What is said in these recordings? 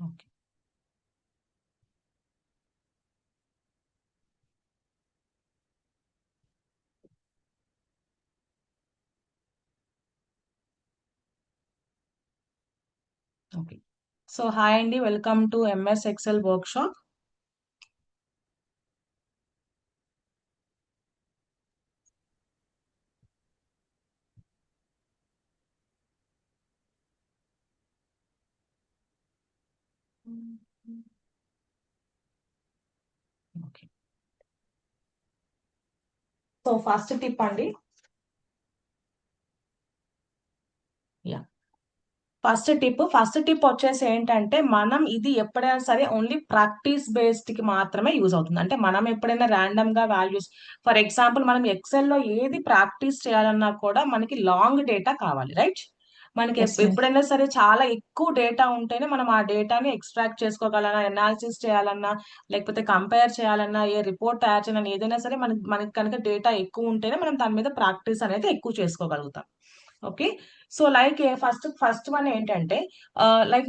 Okay. Okay. So hi అండి, welcome to MS Excel workshop. Okay. So first tip అండి. Yeah, first tip వచ్చేసి ఏంటంటే, మనం ఇది ఎప్పుడైనా సరే ఓన్లీ ప్రాక్టీస్ బేస్డ్ కి మాత్రమే యూజ్ అవుతుంది. అంటే మనం ఎప్పుడైనా ర్యాండమ్ గా వాల్యూస్, ఫర్ ఎగ్జాంపుల్ మనం ఎక్సెల్ లో ఏది ప్రాక్టీస్ చేయాలన్నా కూడా మనకి లాంగ్ డేటా కావాలి, రైట్? మనకి Yes, ma'am. ఎప్పుడైనా సరే చాలా ఎక్కువ డేటా ఉంటేనే మనం ఆ డేటాని ఎక్స్ట్రాక్ట్ చేసుకోగలన్నా, ఎనాలిసిస్ చేయాలన్నా, లేకపోతే కంపేర్ చేయాలన్నా, ఏ రిపోర్ట్ తయారు చేయాలన్నా, ఏదైనా సరే మనకి కనుక డేటా ఎక్కువ ఉంటేనే మనం దాని మీద ప్రాక్టీస్ అనేది ఎక్కువ చేసుకోగలుగుతాం. Okay. So like first one ఏంటంటే, లైక్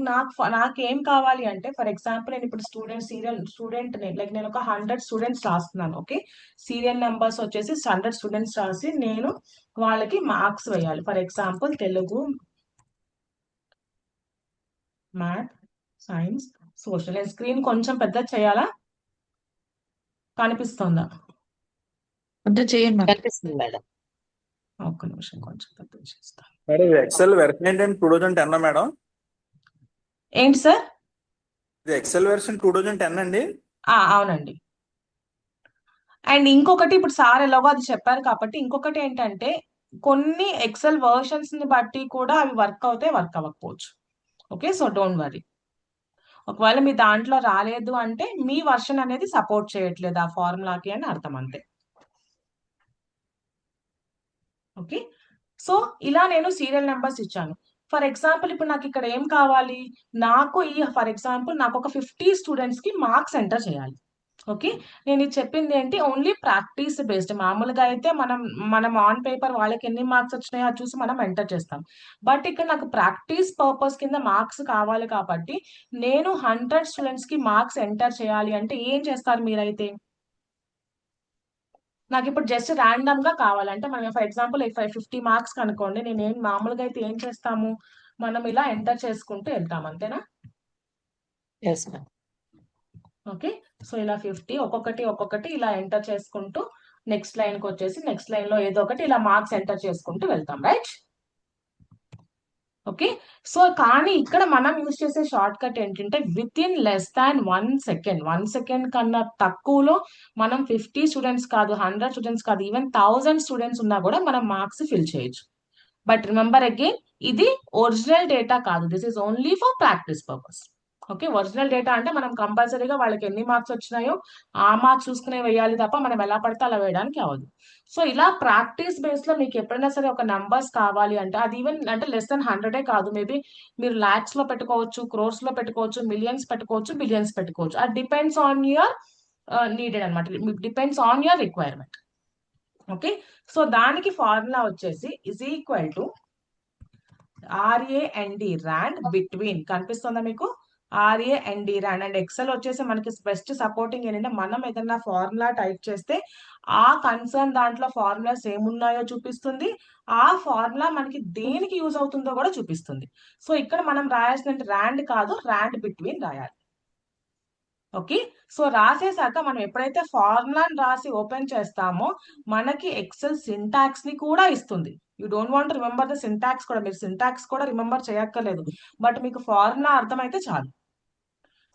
నాకేం కావాలి అంటే, ఫర్ ఎగ్జాంపుల్ నేను ఇప్పుడు స్టూడెంట్ లైక్ నేను ఒక 100 స్టూడెంట్స్ రాస్తున్నాను. ఓకే. సీరియల్ నెంబర్స్ వచ్చేసి 100 స్టూడెంట్స్ రాసి నేను వాళ్ళకి మార్క్స్ వేయాలి. For example Telugu, math, science, social. నేను స్క్రీన్ కొంచెం పెద్ద చేయాలా? కనిపిస్తుందా? కొంచెం చేయండి మ్యామ్. కనిపిస్తుంది మేడం. ఒక్క నిమిషం, కొంచెం పెద్ద చేస్తా. మేడం ఇది ఎక్సెల్ వెర్షన్ ఏంటంటే 2010 మేడం. ఏంటి సార్? ఇది ఎక్సెల్ వెర్షన్ 2010 అండి. అవునండి. అండ్ ఇంకొకటి, ఇప్పుడు సార్ ఎలాగో అది చెప్పారు కాబట్టి, ఇంకొకటి ఏంటంటే, కొన్ని ఎక్సెల్ వర్షన్స్ ని బట్టి కూడా అవి వర్క్ అవుతాయి, వర్క్ అవ్వకపోవచ్చు. ఓకే. So don't worry. ఒకవేళ మీ దాంట్లో రాలేదు అంటే మీ వర్షన్ అనేది సపోర్ట్ చేయట్లేదు ఆ ఫార్ములాకి అని అర్థం, అంతే. ఓకే. సో ఇలా నేను సీరియల్ నెంబర్స్ ఇచ్చాను. ఫర్ ఎగ్జాంపుల్ ఇప్పుడు నాకు ఇక్కడ ఏం కావాలి, ఫర్ ఎగ్జాంపుల్ నాకు ఒక 50 స్టూడెంట్స్ కి మార్క్స్ ఎంటర్ చేయాలి. ఓకే. నేను ఇది చెప్పింది ఏంటి, ఓన్లీ ప్రాక్టీస్ బేస్డ్. మామూలుగా అయితే మనం ఆన్ పేపర్ వాళ్ళకి ఎన్ని మార్క్స్ వచ్చినాయో అది చూసి మనం ఎంటర్ చేస్తాం. బట్ ఇక్కడ నాకు ప్రాక్టీస్ పర్పస్ కింద మార్క్స్ కావాలి కాబట్టి, నేను 100 స్టూడెంట్స్ కి మార్క్స్ ఎంటర్ చేయాలి అంటే ఏం చేస్తారు మీరైతే? నాకు ఇప్పుడు జస్ట్ ర్యాండమ్ గా కావాలంటే, మనం ఫర్ ఎగ్జాంపుల్ 50 మార్క్స్ కనుకోండి, నేను మామూలుగా అయితే ఏం చేస్తాము, మనం ఇలా ఎంటర్ చేసుకుంటూ వెళ్తాం, అంతేనా? Yes ma'am. ఓకే. సో ఇలా 50 ఒక్కొక్కటి ఇలా ఎంటర్ చేసుకుంటూ నెక్స్ట్ లైన్ కి వచ్చేసి నెక్స్ట్ లైన్ లో ఏదో ఒకటి ఇలా మార్క్స్ ఎంటర్ చేసుకుంటూ వెళ్తాం, రైట్? ఓకే. సో కానీ ఇక్కడ మనం యూజ్ చేసే షార్ట్ కట్ ఏంటంటే, with in less than 1 second కన్నా తక్కువలో మనం 50 స్టూడెంట్స్ కాదు, 100 స్టూడెంట్స్ కాదు, ఈవెన్ 1000 స్టూడెంట్స్ ఉన్నా కూడా మనం మార్క్స్ ఫిల్ చేయొచ్చు. బట్ రిమెంబర్ అగైన్, ఇది ఒరిజినల్ డేటా కాదు, this is only for practice purpose. Okay. Original data అంటే మనం కంపల్సరీగా వాళ్ళకి ఎన్ని మార్క్స్ వచ్చినాయో ఆ మార్క్స్ చూసుకునే వేయాలి తప్ప మనం ఎలా పడితే అలా వేయడానికి అవ్వదు. సో ఇలా ప్రాక్టీస్ బేస్ లో మీకు ఎప్పుడైనా సరే ఒక నంబర్స్ కావాలి అంటే, అది ఈవెన్ అంటే లెస్ దెన్ 100 కాదు, మేబీ మీరు లాక్స్ లో పెట్టుకోవచ్చు, క్రోర్స్ లో పెట్టుకోవచ్చు, మిలియన్స్ పెట్టుకోవచ్చు, బిలియన్స్ పెట్టుకోవచ్చు. అది డిపెండ్స్ ఆన్ యువర్ నీడెడ్ అనమాట, depends on your requirement. Okay. So దానికి ఫార్ములా వచ్చేసి is equal to RAND, rand between. కనిపిస్తుందా మీకు? RAND, rand. అండ్ ఎక్సెల్ వచ్చేసి మనకి బెస్ట్ సపోర్టింగ్ ఏంటంటే, మనం ఏదైనా ఫార్ములా టైప్ చేస్తే ఆ కన్సర్న్ దాంట్లో ఫార్ములాస్ ఏమున్నాయో చూపిస్తుంది, ఆ ఫార్ములా మనకి దేనికి యూజ్ అవుతుందో కూడా చూపిస్తుంది. సో ఇక్కడ మనం రాయాల్సిన ర్యాండ్ కాదు, ర్యాండ్ బిట్వీన్ రాయాలి. ఓకే. సో రాసేసాక మనం ఎప్పుడైతే ఫార్ములాని రాసి ఓపెన్ చేస్తామో మనకి ఎక్సెల్ సింటాక్స్ ని కూడా ఇస్తుంది. You don't want remember the syntax కూడా, మీరు సింటాక్స్ కూడా రిమెంబర్ చేయక్కర్లేదు, బట్ మీకు ఫార్ములా అర్థమైతే చాలు.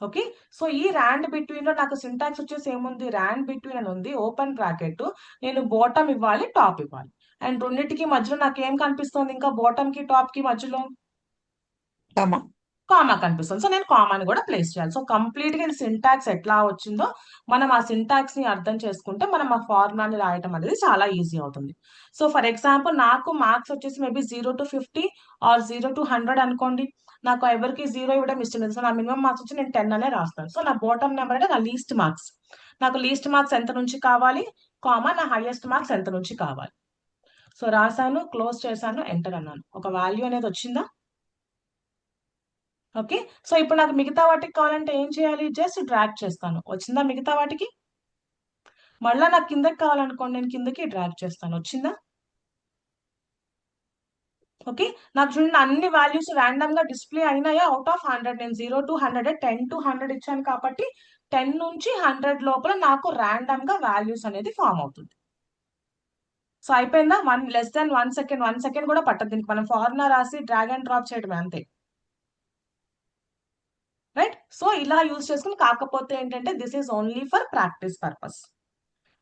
ఓకే. సో ఈ ర్యాండ్ బిట్వీన్ లో నాకు సింటాక్స్ వచ్చేసి ఏముంది, ర్యాండ్ బిట్వీన్ అని ఉంది, ఓపెన్ బ్రాకెట్, నేను బాటమ్ ఇవ్వాలి, టాప్ ఇవ్వాలి. అండ్ రెండింటికి మధ్యలో నాకు ఏం కనిపిస్తుంది, ఇంకా బాటమ్ కి టాప్ కి మధ్యలో కామా. కామా కనిపిస్తుంది. సో నేను కామాని కూడా ప్లేస్ చేయాలి. సో కంప్లీట్ గా సింటాక్స్ ఎట్లా వచ్చిందో మనం ఆ సింటాక్స్ ని అర్థం చేసుకుంటే మనం ఆ ఫార్ములాని రాయటం అనేది చాలా ఈజీ అవుతుంది. సో ఫర్ ఎగ్జాంపుల్ నాకు మార్క్స్ వచ్చేసి మేబీ 0 to 50 ఆర్ 0 to 100 అనుకోండి. నాకు ఎవరికి 0 ఇవ్వడం ఇష్టం లేదు. సో నా మినిమం మార్క్స్ వచ్చి నేను 10 అనే రాస్తాను. సో నా బాటమ్ నెంబర్ అంటే నా లీస్ట్ మార్క్స్. నాకు లీస్ట్ మార్క్స్ ఎంత నుంచి కావాలి, కామా నా హైయెస్ట్ మార్క్స్ ఎంత నుంచి కావాలి. సో రాసాను, క్లోజ్ చేశాను, ఎంటర్ అన్నాను. ఒక వాల్యూ అనేది వచ్చిందా? ఓకే. సో ఇప్పుడు నాకు మిగతా వాటికి కావాలంటే ఏం చేయాలి? జస్ట్ డ్రాగ్ చేస్తాను. వచ్చిందా మిగతా వాటికి? మళ్ళా నాకు కిందకి కావాలనుకోండి, నేను కిందకి డ్రాగ్ చేస్తాను. వచ్చిందా? ఓకే. నాకు చూడండి అన్ని వాల్యూస్ ర్యాండమ్ గా డిస్ప్లే అయినాయా? అవుట్ ఆఫ్ 100 నేను 0 to 100 10 to 100 ఇచ్చాను కాబట్టి 10 నుంచి 100 లోపల నాకు ర్యాండమ్ గా వాల్యూస్ అనేది ఫామ్ అవుతుంది. సో అయిపోయిందా? 1 సెకండ్ 1 సెకండ్ కూడా పట్టదు. దీనికి మనం ఫార్ములా రాసి డ్రాగ్ అండ్ డ్రాప్ చేయడమే అంతే. రైట్. సో ఇలా యూజ్ చేసుకుని, కాకపోతే ఏంటంటే this is only for practice purpose.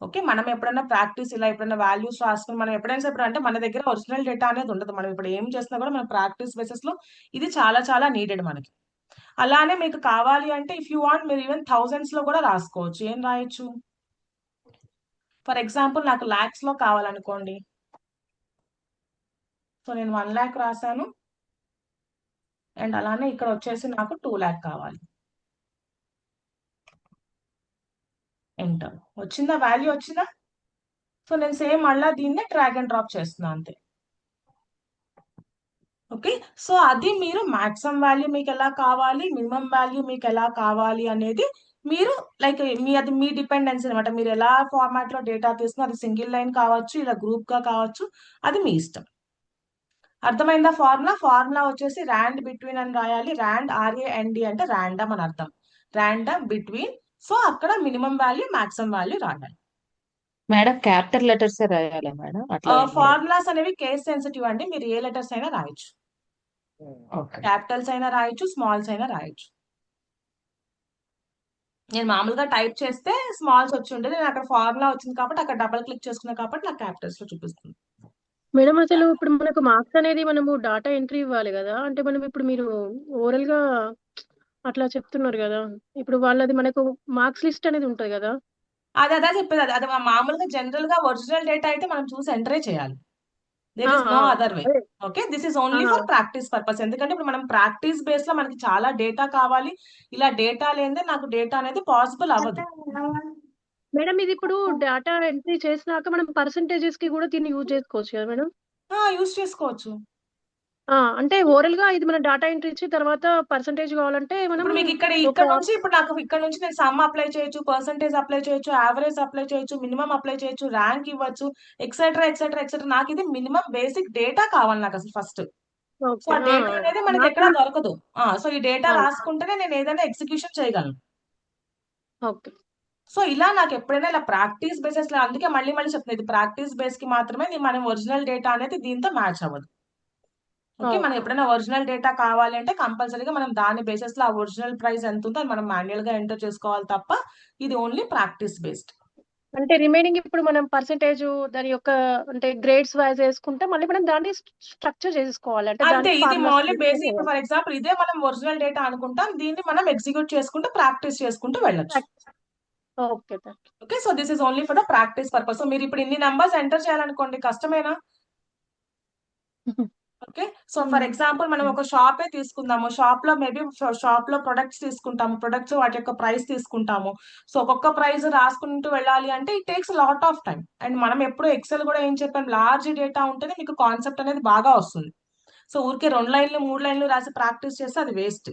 Okay. మనం ఎప్పుడైనా ప్రాక్టీస్ ఇలా ఎప్పుడైనా వాల్యూస్ రాసుకుని మనం ఎప్పుడైనా సరే అంటే మన దగ్గర ఒరిజినల్ డేటా అనేది ఉండదు. మనం ఇప్పుడు ఏం చేస్తున్నా కూడా మన ప్రాక్టీస్ బేసిస్ లో ఇది చాలా చాలా నీడెడ్ మనకి. అలానే మీకు కావాలి అంటే ఇఫ్ యూ వాంట్ మీరు ఈవెన్ థౌజండ్స్ లో కూడా రాసుకోవచ్చు. ఏం రాయొచ్చు? ఫర్ ఎగ్జాంపుల్ నాకు లాక్స్ లో కావాలనుకోండి. సో నేను 1 lakh రాశాను. అండ్ అలానే ఇక్కడ వచ్చేసి నాకు 2 lakh కావాలి. ఎంటర్. వచ్చిందా? వాల్యూ వచ్చిందా? సో నేను సేమ్ మళ్ళా దీన్నే డ్రాగ్ అండ్ డ్రాప్ చేస్తున్నా అంతే. ఓకే. సో అది మీరు మాక్సిమం వాల్యూ మీకు ఎలా కావాలి, మినిమం వాల్యూ మీకు ఎలా కావాలి అనేది మీరు లైక్ అది మీ డిపెండెన్సీ అనమాట. మీరు ఎలా ఫార్మాట్ లో డేటా తీసుకున్నా, అది సింగిల్ లైన్ కావచ్చు, ఇలా గ్రూప్ గా కావచ్చు, అది మీ ఇష్టం. అర్థమైందా? ఫార్ములా వచ్చేసి ర్యాండ్ బిట్వీన్ అని రాయాలి. ర్యాండ్ RAND అంటే ర్యాండమ్ అని అర్థం. Random between. సో అక్కడ మినిమం వాల్యూ మాక్సిమం వాల్యూ రాయాలి. మేడం క్యాపిటల్ లెటర్స్ రాయాలి మేడం, అట్లా ఏం లేదు. ఫార్ములాస్ అనేవి కేస్ సెన్సిటివ్ అండి. మీరు ఏ లెటర్స్ అయినా రాయొచ్చు. ఓకే. క్యాపిటల్స్ అయినా రాయొచ్చు, స్మాల్స్ అయినా రాయొచ్చు. నేను మామూలుగా టైప్ చేస్తే స్మాల్స్ వచ్చి ఉండేది. నేను అక్కడ ఫార్ములా వచ్చింది కాబట్టి అక్కడ డబుల్ క్లిక్ చేసుకున్నా కాబట్టి నాకు క్యాపిటల్స్ లో చూపిస్తుంది. మేడం అసలు ఇప్పుడు మనకు మార్క్స్ అనేది మనము డాటా ఎంట్రీ ఇవ్వాలి కదా, అంటే మనం ఇప్పుడు మీరు ఓరల్ గా అట్లా చెప్తున్నారు కదా, ఇప్పుడు వాళ్ళది మనకు మార్క్స్ లిస్ట్ అనేది ఉంటది కదా. అదే చెప్పేది. అది మామూలుగా జనరల్ గా ఒరిజినల్ డేటా అయితే మనం చూసి ఎంటరే చేయాలి. There is no other way. అదే. Okay. This is only for practice purpose. ఎందుకంటే ఇప్పుడు మనం ప్రాక్టీస్ బేస్ లో మనకి చాలా డేటా కావాలి. ఇలా డేటా లేదే నాకు డేటా అనేది పాసిబుల్ అవ్వదు. మేడం ఇది ఇప్పుడు డాటా ఎంట్రీ చేసినాక మనం పర్సంటేజెస్ కి కూడా దీన్ని యూజ్ చేసుకోవచ్చు కదా మేడం? యూస్ చేసుకోవచ్చు. అంటే ఓరల్ గా ఇది మనం డాటా ఎంట్రీ ఇచ్చి తర్వాత పర్సంటేజ్ కావాలంటే మనం ఇప్పుడు మీకు ఇక్కడ నుంచి ఇప్పుడు నాకు ఇక్కడ నుంచి నేను సమ్ అప్లై చేయొచ్చు, పర్సంటేజ్ అప్లై చేయొచ్చు, యావరేజ్ అప్లై చేయొచ్చు, మినిమం అప్లై చేయొచ్చు, ర్యాంక్ ఇవ్వచ్చు, ఎక్సెట్రా ఎక్సెట్రా ఎక్సెట్రా. నాకు ఇది మినిమం బేసిక్ డేటా కావాలి నాకు అసలు ఫస్ట్. సో ఆ డేటా అనేది మనకి ఎక్కడా దొరకదు. సో ఈ డేటా రాసుకుంటేనే నేను ఏదైనా ఎగ్జిక్యూషన్ చేయగలను. ఓకే. సో ఇలా నాకు ఎప్పుడైనా ఇలా ప్రాక్టీస్ బేసెస్ లో, అందుకే మళ్ళీ మళ్ళీ చెప్తుంది, ఇది ప్రాక్టీస్ బేస్ కి మాత్రమే. మనం ఒరిజినల్ డేటా అనేది దీంతో మ్యాచ్ అవ్వదు. ఓకే. మనం ఎప్పుడైనా ఒరిజినల్ డేటా కావాలి అంటే కంపల్సరీగా మనం దాని బేసిస్ లో ఆ ఒరిజినల్ ప్రైస్ ఎంత ఉందో అది మనం మాన్యువల్ గా ఎంటర్ చేసుకోవాలి తప్ప ఇది ఓన్లీ ప్రాక్టీస్ బేస్డ్. అంటే రిమైనింగ్ ఇప్పుడు మనం పర్సంటేజ్ దాని యొక్క అంటే గ్రేడ్స్ వైజ్ వేసుకుంటే మళ్ళీ మనం దాన్ని స్ట్రక్చర్ చేసుకోవాలి. అంటే అంతే. దానికి ఇది ఫార్ములాస్ ఓన్లీ బేసిక్. ఇప్పుడు ఫర్ ఎగ్జాంపుల్ ఇదే మనం ఒరిజినల్ డేటా అనుకుంటాం, దీన్ని మనం ఎగ్జిక్యూట్ చేసుకుంటూ ప్రాక్టీస్ చేసుకుంటూ వెళ్ళొచ్చు. Okay. Okay. So this is only for the practice purpose. So మీరు ఇప్పుడు ఇన్ని నంబర్స్ ఎంటర్ చేయాలనుకోండి, కష్టమేనా? ఓకే. సో ఫర్ ఎగ్జాంపుల్ మనం ఒక షాపే తీసుకుందాము. షాప్ లో మేబీ షాప్ లో ప్రొడక్ట్స్ తీసుకుంటాము, ప్రొడక్ట్స్ వాటి యొక్క ప్రైస్ తీసుకుంటాము. సో ఒక్కొక్క ప్రైస్ రాసుకుంటూ వెళ్ళాలి అంటే it takes lot of time. And మనం ఎప్పుడు ఎక్సెల్ కూడా ఏం చెప్పాం, లార్జ్ డేటా ఉంటేనే మీకు కాన్సెప్ట్ అనేది బాగా వస్తుంది. సో ఊరికే 2 లైన్లు 3 లైన్లు రాసి ప్రాక్టీస్ చేస్తే అది వేస్ట్.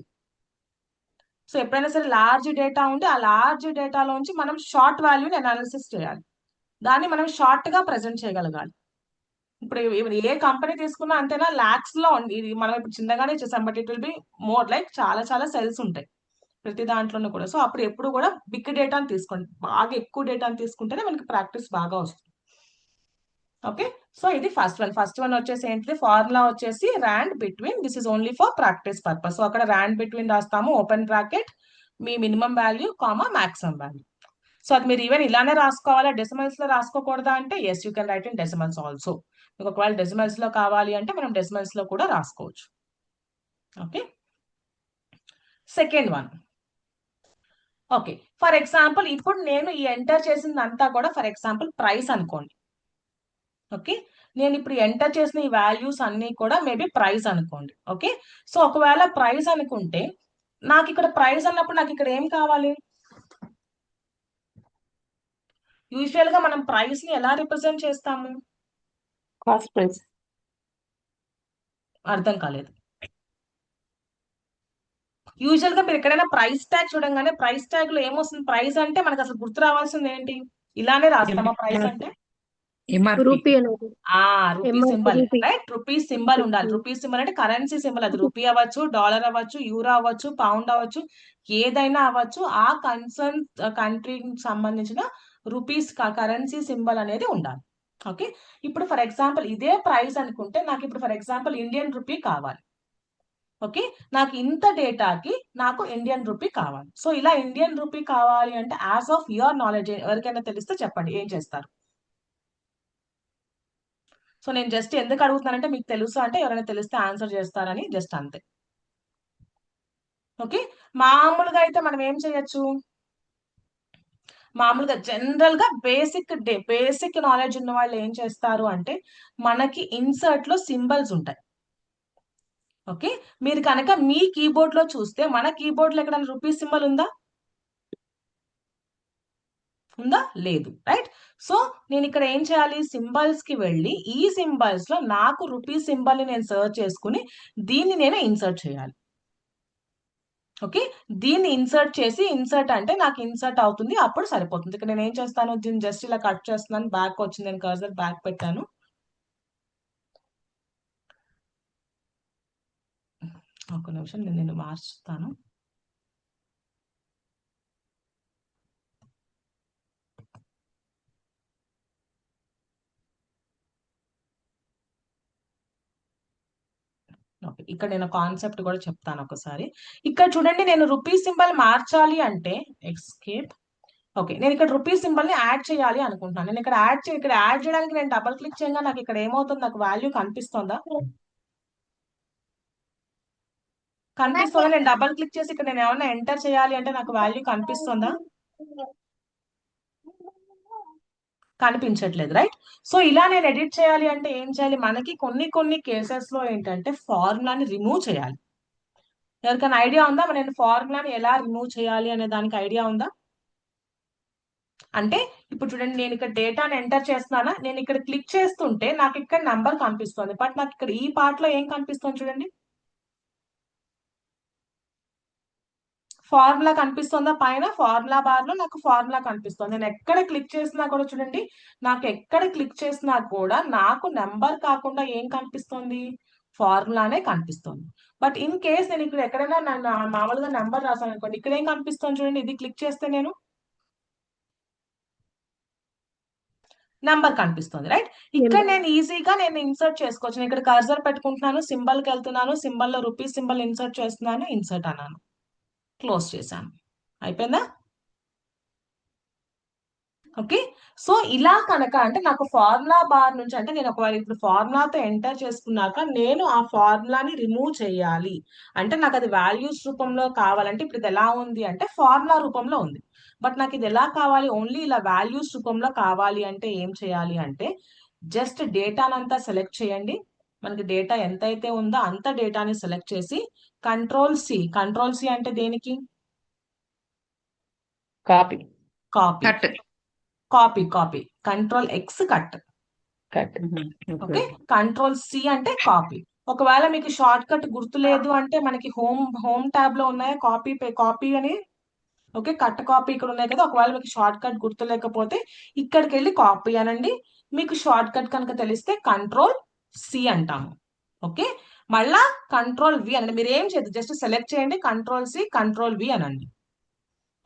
సో ఎప్పుడైనా సరే లార్జ్ డేటా ఉంటే ఆ లార్జ్ డేటాలోంచి మనం షార్ట్ వాల్యూని అనాలిసిస్ చేయాలి. దాన్ని మనం షార్ట్ గా ప్రెజెంట్ చేయగలగాలి. ఇప్పుడు ఏ కంపెనీ తీసుకున్నా అంతేనా, లాక్స్ లో ఉంది. ఇది మనం ఇప్పుడు చిన్నగానే చేసాం, but it will be more like చాలా చాలా సెల్స్ ఉంటాయి ప్రతి దాంట్లోనూ కూడా. సో అప్పుడు ఎప్పుడు కూడా బిగ్ డేటాని తీసుకోండి. బాగా ఎక్కువ డేటాని తీసుకుంటేనే మనకి ప్రాక్టీస్ బాగా వస్తుంది. ఓకే. సో ఇది ఫస్ట్ వన్ వచ్చేసి ఏంటిది, ఫార్ములా వచ్చేసి rand between. This is only for practice purpose. So అక్కడ ర్యాండ్ బిట్వీన్ రాస్తాము, ఓపెన్ బ్రాకెట్, మీ minimum value comma maximum value. So అది మీరు ఈవెన్ ఇలానే రాసుకోవాలా, డెసిమల్స్ లో రాసుకోకూడదా అంటే yes, you can write in decimals also. మీకు ఒకవేళ డెసిమల్స్ లో కావాలి అంటే మనం డెసిమల్స్ లో కూడా రాసుకోవచ్చు. Okay. Second one. Okay. For example ఇప్పుడు నేను ఈ ఎంటర్ చేసిందంతా కూడా ఫర్ ఎగ్జాంపుల్ ప్రైస్ అనుకోండి. ఓకే. నేను ఇప్పుడు ఎంటర్ చేసిన ఈ వాల్యూస్ అన్ని కూడా మేబీ ప్రైస్ అనుకోండి. ఓకే. సో ఒకవేళ ప్రైస్ అనుకుంటే నాకు ఇక్కడ ప్రైస్ అన్నప్పుడు నాకు ఇక్కడ ఏం కావాలి? యూజువల్ గా మనం ప్రైస్ ని ఎలా రిప్రజెంట్ చేస్తాము? Cost price. అర్థం కాలేదు. యూజువల్ గా మీరు ఎక్కడైనా ప్రైస్ ట్యాగ్ చూడంగానే ప్రైస్ ట్యాగ్ లో ఏమొస్తుంది? ప్రైస్ అంటే మనకు అసలు గుర్తు రావాల్సింది ఏంటి? ఇలానే రాస్తామా ప్రైస్ అంటే? ఎంఆర్పి రూపీ అనేది rupee MRP symbol, rupee right? Rupee symbol rupee ఉండాలి. రూపీ సింబల్ అంటే కరెన్సీ సింబల్. అది రూపీ అవ్వచ్చు, డాలర్ అవ్వచ్చు, యూరో అవ్వచ్చు, పౌండ్ అవ్వచ్చు, ఏదైనా అవ్వచ్చు. ఆ కన్సర్న్ కంట్రీకి సంబంధించిన రూపీస్ కరెన్సీ సింబల్ అనేది ఉండాలి. ఓకే, ఇప్పుడు ఫర్ ఎగ్జాంపుల్ ఇదే ప్రైస్ అనుకుంటే నాకు ఇప్పుడు ఫర్ ఎగ్జాంపుల్ ఇండియన్ రూపీ కావాలి. ఓకే, నాకు ఇంత డేటాకి నాకు ఇండియన్ రూపీ కావాలి. సో ఇలా ఇండియన్ రూపీ కావాలి అంటే యాజ్ ఆఫ్ యువర్ నాలెడ్జ్ ఎవరికైనా తెలిస్తే చెప్పండి, ఏం చేస్తారు? సో నేను జస్ట్ ఎందుకు అడుగుతున్నానంటే మీకు తెలుసు అంటే ఎవరైనా తెలిస్తే ఆన్సర్ చేస్తారని, జస్ట్ అంతే. ఓకే, మామూలుగా అయితే మనం ఏం చేయొచ్చు? మామూలుగా జనరల్ గా బేసిక్ నాలెడ్జ్ ఉన్న వాళ్ళు ఏం చేస్తారు అంటే మనకి ఇన్సర్ట్ లో సింబల్స్ ఉంటాయి. ఓకే, మీరు కనుక మీ కీబోర్డ్ లో చూస్తే మన కీబోర్డ్ లో ఎక్కడైనా రూపీ సింబల్ ఉందా? ఉందా? లేదు, రైట్? సో నేను ఇక్కడ ఏం చేయాలి? సింబల్స్ కి వెళ్ళి ఈ సింబల్స్ లో నాకు రూపీ సింబల్ ని నేను సర్చ్ చేసుకుని దీన్ని నేను ఇన్సర్ట్ చేయాలి. ఓకే, దీన్ని ఇన్సర్ట్ చేసి, ఇన్సర్ట్ అంటే నాకు ఇన్సర్ట్ అవుతుంది, అప్పుడు సరిపోతుంది. ఇక్కడ నేను ఏం చేస్తాను? దీన్ని జస్ట్ ఇలా కట్ చేస్తున్నాను, బ్యాక్ వచ్చింది, నేను కర్సర్ బ్యాక్ పెట్టాను. ఒక నిమిషం, నేను మార్చుతాను. ఓకే, ఇక్కడ నేను కాన్సెప్ట్ కూడా చెప్తాను ఒకసారి. ఇక్కడ చూడండి, నేను రూపీ సింబల్ మార్చాలి అంటే ఎస్కేప్. ఓకే, నేను ఇక్కడ రూపీ సింబల్ ని యాడ్ చేయాలి అనుకుంటున్నాను. నేను ఇక్కడ యాడ్ చేయడానికి నేను డబుల్ క్లిక్ చేయగా నాకు ఇక్కడ ఏమవుతుంది? నాకు వాల్యూ కనిపిస్తుందా? కనిపిస్తుందా? నేను డబుల్ క్లిక్ చేసి ఇక్కడ నేను ఏమైనా ఎంటర్ చేయాలి అంటే నాకు వాల్యూ కనిపిస్తుందా? కనిపించట్లేదు, రైట్? సో ఇలా నేను ఎడిట్ చేయాలి అంటే ఏం చేయాలి? మనకి కొన్ని కేసెస్ లో ఏంటంటే ఫార్ములాని రిమూవ్ చేయాలి. ఎవరికైనా ఐడియా ఉందా? నేను ఫార్ములాని ఎలా రిమూవ్ చేయాలి అనే దానికి ఐడియా ఉందా? అంటే ఇప్పుడు చూడండి, నేను ఇక్కడ డేటాని ఎంటర్ చేస్తున్నానా, నేను ఇక్కడ క్లిక్ చేస్తుంటే నాకు ఇక్కడ నంబర్ కనిపిస్తుంది, బట్ నాకు ఇక్కడ ఈ పార్ట్ లో ఏం కనిపిస్తుంది చూడండి? ఫార్ములా కనిపిస్తుందా? పైన ఫార్ములా బార్ లో నాకు ఫార్ములా కనిపిస్తుంది. నేను ఎక్కడ క్లిక్ చేసినా కూడా చూడండి, నాకు ఎక్కడ క్లిక్ చేసినా కూడా నాకు నెంబర్ కాకుండా ఏం కనిపిస్తుంది? ఫార్ములానే కనిపిస్తుంది. బట్ ఇన్ కేస్ నేను ఇక్కడ ఎక్కడైనా మామూలుగా నెంబర్ రాసాను అనుకోండి, ఇక్కడ ఏం కనిపిస్తుంది చూడండి? ఇది క్లిక్ చేస్తే నేను నంబర్ కనిపిస్తుంది, రైట్? ఇక్కడ నేను ఈజీగా నేను ఇన్సర్ట్ చేసుకోవచ్చు. నేను ఇక్కడ కర్సర్ పెట్టుకుంటున్నాను, సింబల్ కి వెళ్తున్నాను, సింబల్ లో రూపీ సింబల్ ఇన్సర్ట్ చేస్తున్నాను, ఇన్సర్ట్ అన్నాను, క్లోజ్ చేశాను, అయిపోయిందా? ఓకే, సో ఇలా కనుక అంటే నాకు ఫార్ములా బార్ నుంచి అంటే నేను ఒకవేళ ఇప్పుడు ఫార్ములాతో ఎంటర్ చేసుకున్నాక నేను ఆ ఫార్ములాని రిమూవ్ చేయాలి అంటే నాకు అది వాల్యూస్ రూపంలో కావాలంటే ఇప్పుడు ఇది ఎలా ఉంది అంటే ఫార్ములా రూపంలో ఉంది. బట్ నాకు ఇది ఎలా కావాలి? ఓన్లీ ఇలా వాల్యూస్ రూపంలో కావాలి అంటే ఏం చేయాలి అంటే జస్ట్ డేటానంతా సెలెక్ట్ చేయండి. మనకి డేటా ఎంతైతే ఉందో అంత డేటాని సెలెక్ట్ చేసి కంట్రోల్ సి అంటే దేనికి? Copy copy. Cut copy control X cut. Cut okay, control C అంటే కాపీ. ఒకవేళ మీకు షార్ట్ కట్ గుర్తు లేదు అంటే మనకి హోమ్ ట్యాబ్ లో ఉన్నాయా కాపీ అని? ఓకే, కట్ కాపీ ఇక్కడ ఉన్నాయి కదా. ఒకవేళ మీకు షార్ట్ కట్ గుర్తు లేకపోతే ఇక్కడికి వెళ్ళి కాపీ అనండి. మీకు షార్ట్ కట్ కనుక తెలిస్తే కంట్రోల్ సి అంటాము. ఓకే, మళ్ళా కంట్రోల్ వి అనండి. మీరు ఏం చేయదు, జస్ట్ సెలెక్ట్ చేయండి, కంట్రోల్ సి కంట్రోల్ వి అనండి.